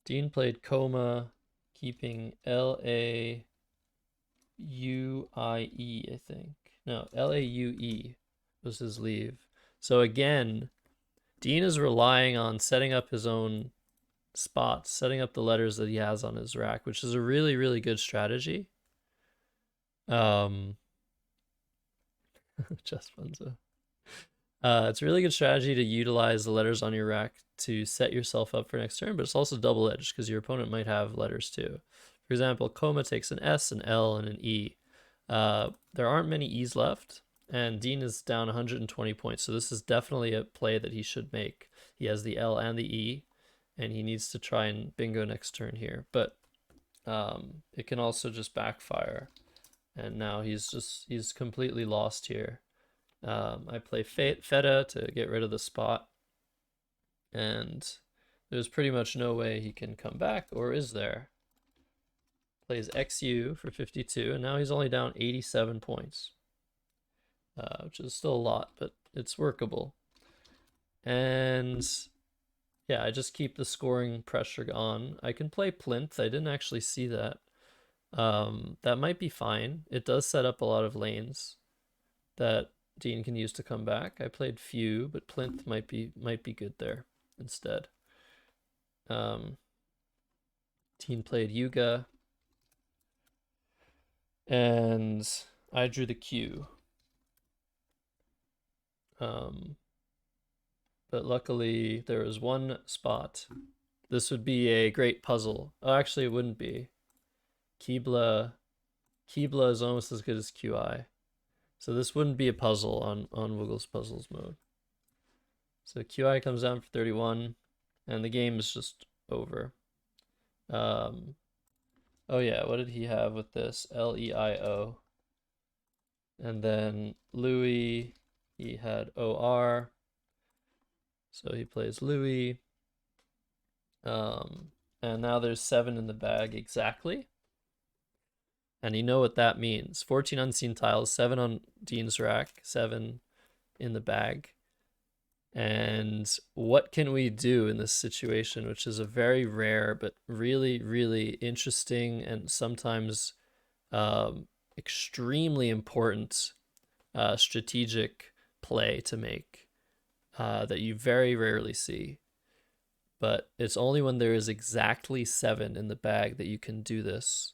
Dean played Coma, keeping LAUIE, I think. No, LAUE was his leave. So again, Dean is relying on setting up his own spots, setting up the letters that he has on his rack, which is a really, really good strategy. Just Bunzo. It's a really good strategy to utilize the letters on your rack to set yourself up for next turn, but it's also double-edged because your opponent might have letters too. For example, Coma takes an S, an L, and an E. There aren't many E's left, and Dean is down 120 points, so this is definitely a play that he should make. He has the L and the E, and he needs to try and bingo next turn here, but it can also just backfire, and now he's completely lost here. I play Feta to get rid of the spot, and there's pretty much no way he can come back, or is there? Plays XU for 52, and now he's only down 87 points, which is still a lot, but it's workable. And yeah, I just keep the scoring pressure on. I can play Plinth. I didn't actually see that. That might be fine. It does set up a lot of lanes that Dean can use to come back. I played Few, but Plinth might be good there instead. Dean played Yuga, and I drew the Q. But luckily there was one spot. This would be a great puzzle. Oh, actually it wouldn't be. Keebla is almost as good as QI. So this wouldn't be a puzzle on Wiggles Puzzles mode. So QI comes down for 31, and the game is just over. Oh yeah, what did he have with this? LEIO. And then Louis, he had OR. So he plays Louis. And now there's 7 in the bag exactly. And you know what that means. 14 unseen tiles, 7 on Dean's rack, 7 in the bag. And what can we do in this situation, which is a very rare but really, really interesting and sometimes extremely important strategic play to make that you very rarely see. But it's only when there is exactly 7 in the bag that you can do this.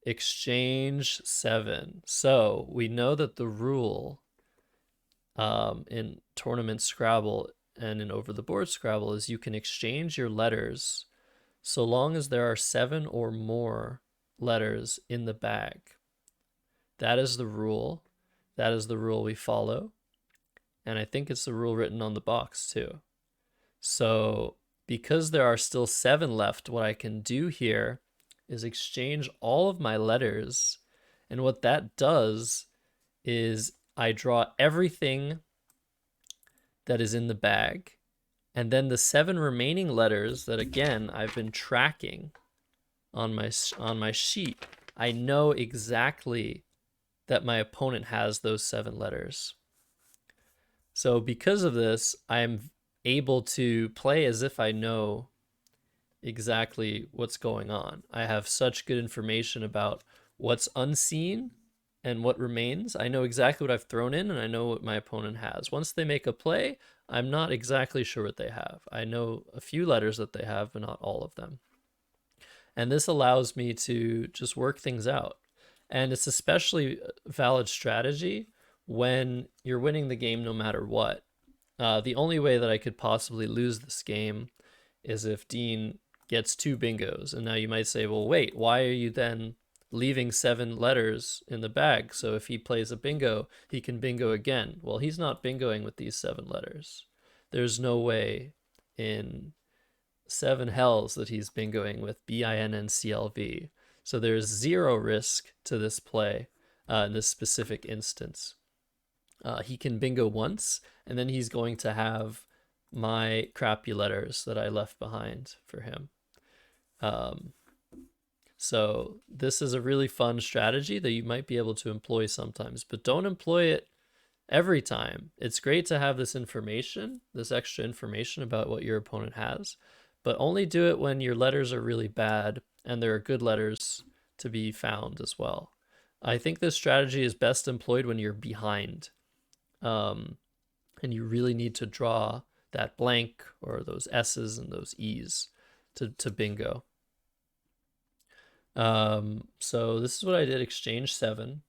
Exchange 7. So we know that the rule in tournament Scrabble and in over the board Scrabble is you can exchange your letters so long as there are 7 or more letters in the bag. That is the rule. That is the rule we follow. And I think it's the rule written on the box too. So because there are still 7 left, what I can do here is exchange all of my letters. And what that does is I draw everything that is in the bag. And then the 7 remaining letters that, again, I've been tracking on my sheet, I know exactly that my opponent has those 7 letters. So because of this, I'm able to play as if I know exactly what's going on. I have such good information about what's unseen and what remains. I know exactly what I've thrown in and I know what my opponent has. Once they make a play, I'm not exactly sure what they have. I know a few letters that they have, but not all of them. And this allows me to just work things out. And it's especially valid strategy when you're winning the game no matter what. The only way that I could possibly lose this game is if Dean gets 2 bingos. And now you might say, well, wait, why are you then leaving 7 letters in the bag? So if he plays a bingo, he can bingo again. Well, he's not bingoing with these 7 letters. There's no way in 7 hells that he's bingoing with BINNCLV. So there's 0 risk to this play in this specific instance. He can bingo once, and then he's going to have my crappy letters that I left behind for him. So this is a really fun strategy that you might be able to employ sometimes, but don't employ it every time. It's great to have this information, this extra information about what your opponent has, but only do it when your letters are really bad and there are good letters to be found as well. I think this strategy is best employed when you're behind, and you really need to draw that blank or those S's and those E's to bingo. So this is what I did, exchange 7.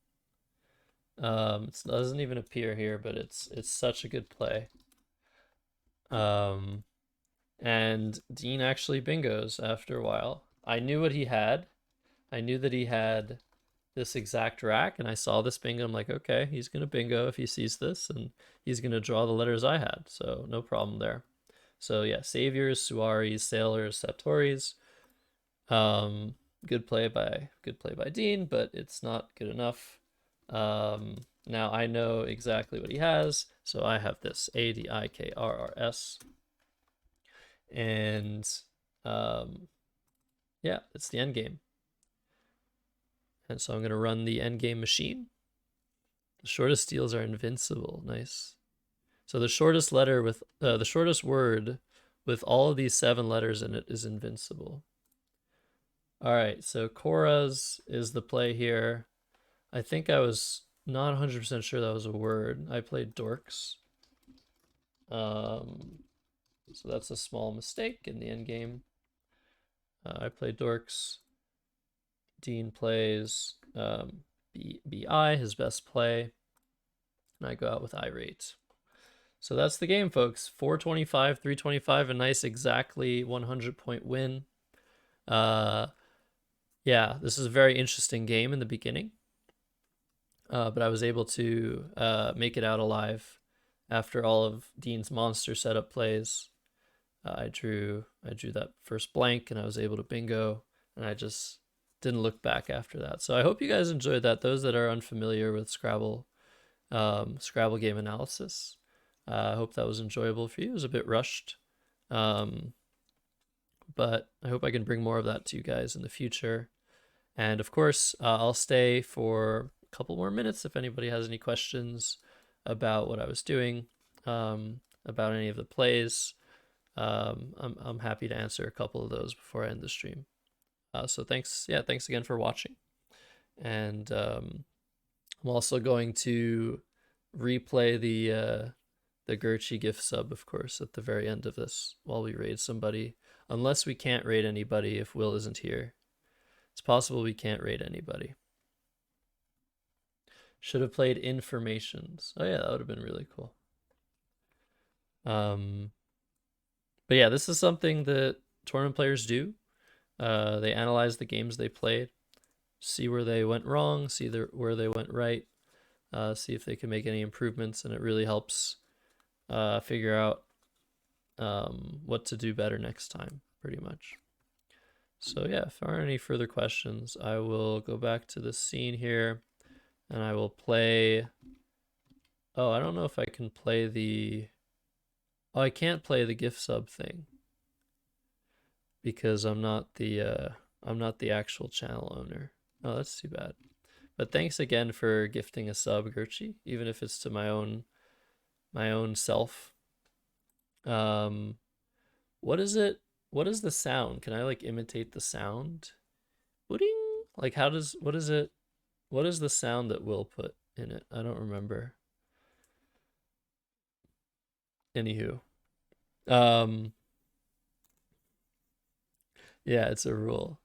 It doesn't even appear here, but it's such a good play. And Dean actually bingos after a while. I knew what he had. I knew that he had this exact rack, and I saw this bingo. I'm like, okay, he's gonna bingo if he sees this, and he's gonna draw the letters I had, so no problem there. So yeah, saviors, suaris, sailors, satori. Good play by Dean, but it's not good enough. Now I know exactly what he has, so I have this ADIKRRS, and yeah, it's the end game. And so I'm gonna run the end game machine. The shortest steals are invincible. Nice. So the shortest letter with the shortest word with all of these 7 letters in it is invincible. All right, so Cora's is the play here. I think I was not 100% sure that was a word. I played dorks. So that's a small mistake in the end game. I play dorks. Dean plays BI, his best play. And I go out with irate. So that's the game, folks. 425, 325, a nice exactly 100-point win. Yeah, this is a very interesting game in the beginning. But I was able to make it out alive after all of Dean's monster setup plays. I drew that first blank, and I was able to bingo, and I just didn't look back after that. So I hope you guys enjoyed that. Those that are unfamiliar with Scrabble, Scrabble game analysis, I hope that was enjoyable for you. It was a bit rushed, but I hope I can bring more of that to you guys in the future. And of course, I'll stay for a couple more minutes if anybody has any questions about what I was doing, about any of the plays. I'm happy to answer a couple of those before I end the stream. So thanks again for watching. And I'm also going to replay the Gurchi gift sub, of course, at the very end of this while we raid somebody. Unless we can't raid anybody if Will isn't here. It's possible we can't raid anybody. Should have played Informations. Oh yeah, that would have been really cool. But yeah, this is something that tournament players do. They analyze the games they played, see where they went wrong, see where they went right, see if they can make any improvements, and it really helps figure out what to do better next time, pretty much. So yeah, if there aren't any further questions, I will go back to the scene here, and I will play. Oh, I don't know if I can play the. Oh, I can't play the gift sub thing because I'm not the actual channel owner. Oh, that's too bad. But thanks again for gifting a sub, Gerchi, even if it's to my own self. Um, what is it? What is the sound? Can I like imitate the sound? Pudding? Like how does what is it? What is the sound that Will put in it? I don't remember. Anywho. Um, yeah, it's a rule.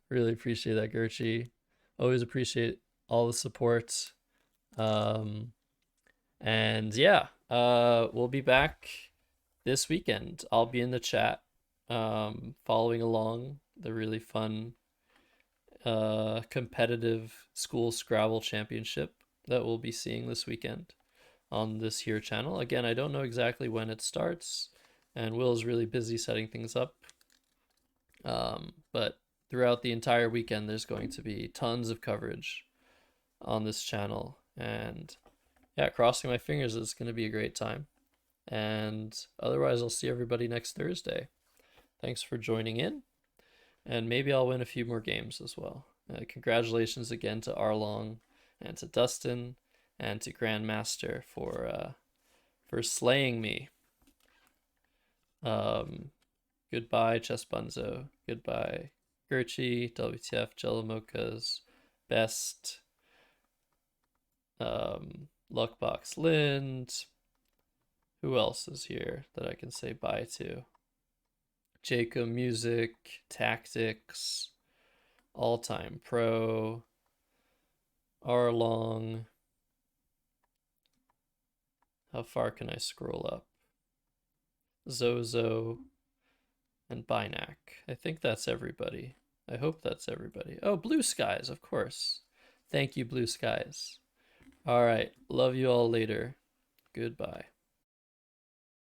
Really appreciate that, Gerchi. Always appreciate all the support. Um, and yeah, we'll be back this weekend. I'll be in the chat, following along the really fun, competitive school Scrabble championship that we'll be seeing this weekend on this here channel. Again, I don't know exactly when it starts, and Will's really busy setting things up. But throughout the entire weekend, there's going to be tons of coverage on this channel. And yeah, crossing my fingers, it's going to be a great time. And otherwise, I'll see everybody next Thursday. Thanks for joining in, and maybe I'll win a few more games as well. Congratulations again to Arlong and to Dustin and to Grandmaster for slaying me. Um, Goodbye, Chess Bunzo. Goodbye, Gerchi, WTF, Jello Mochas, Best, Luckbox Lind. Who else is here that I can say bye to? Jacob Music, Tactics, All Time Pro, Arlong. How far can I scroll up? Zozo and Binac. I think that's everybody. I hope that's everybody. Oh, Blue Skies, of course. Thank you, Blue Skies. All right. Love you all later. Goodbye.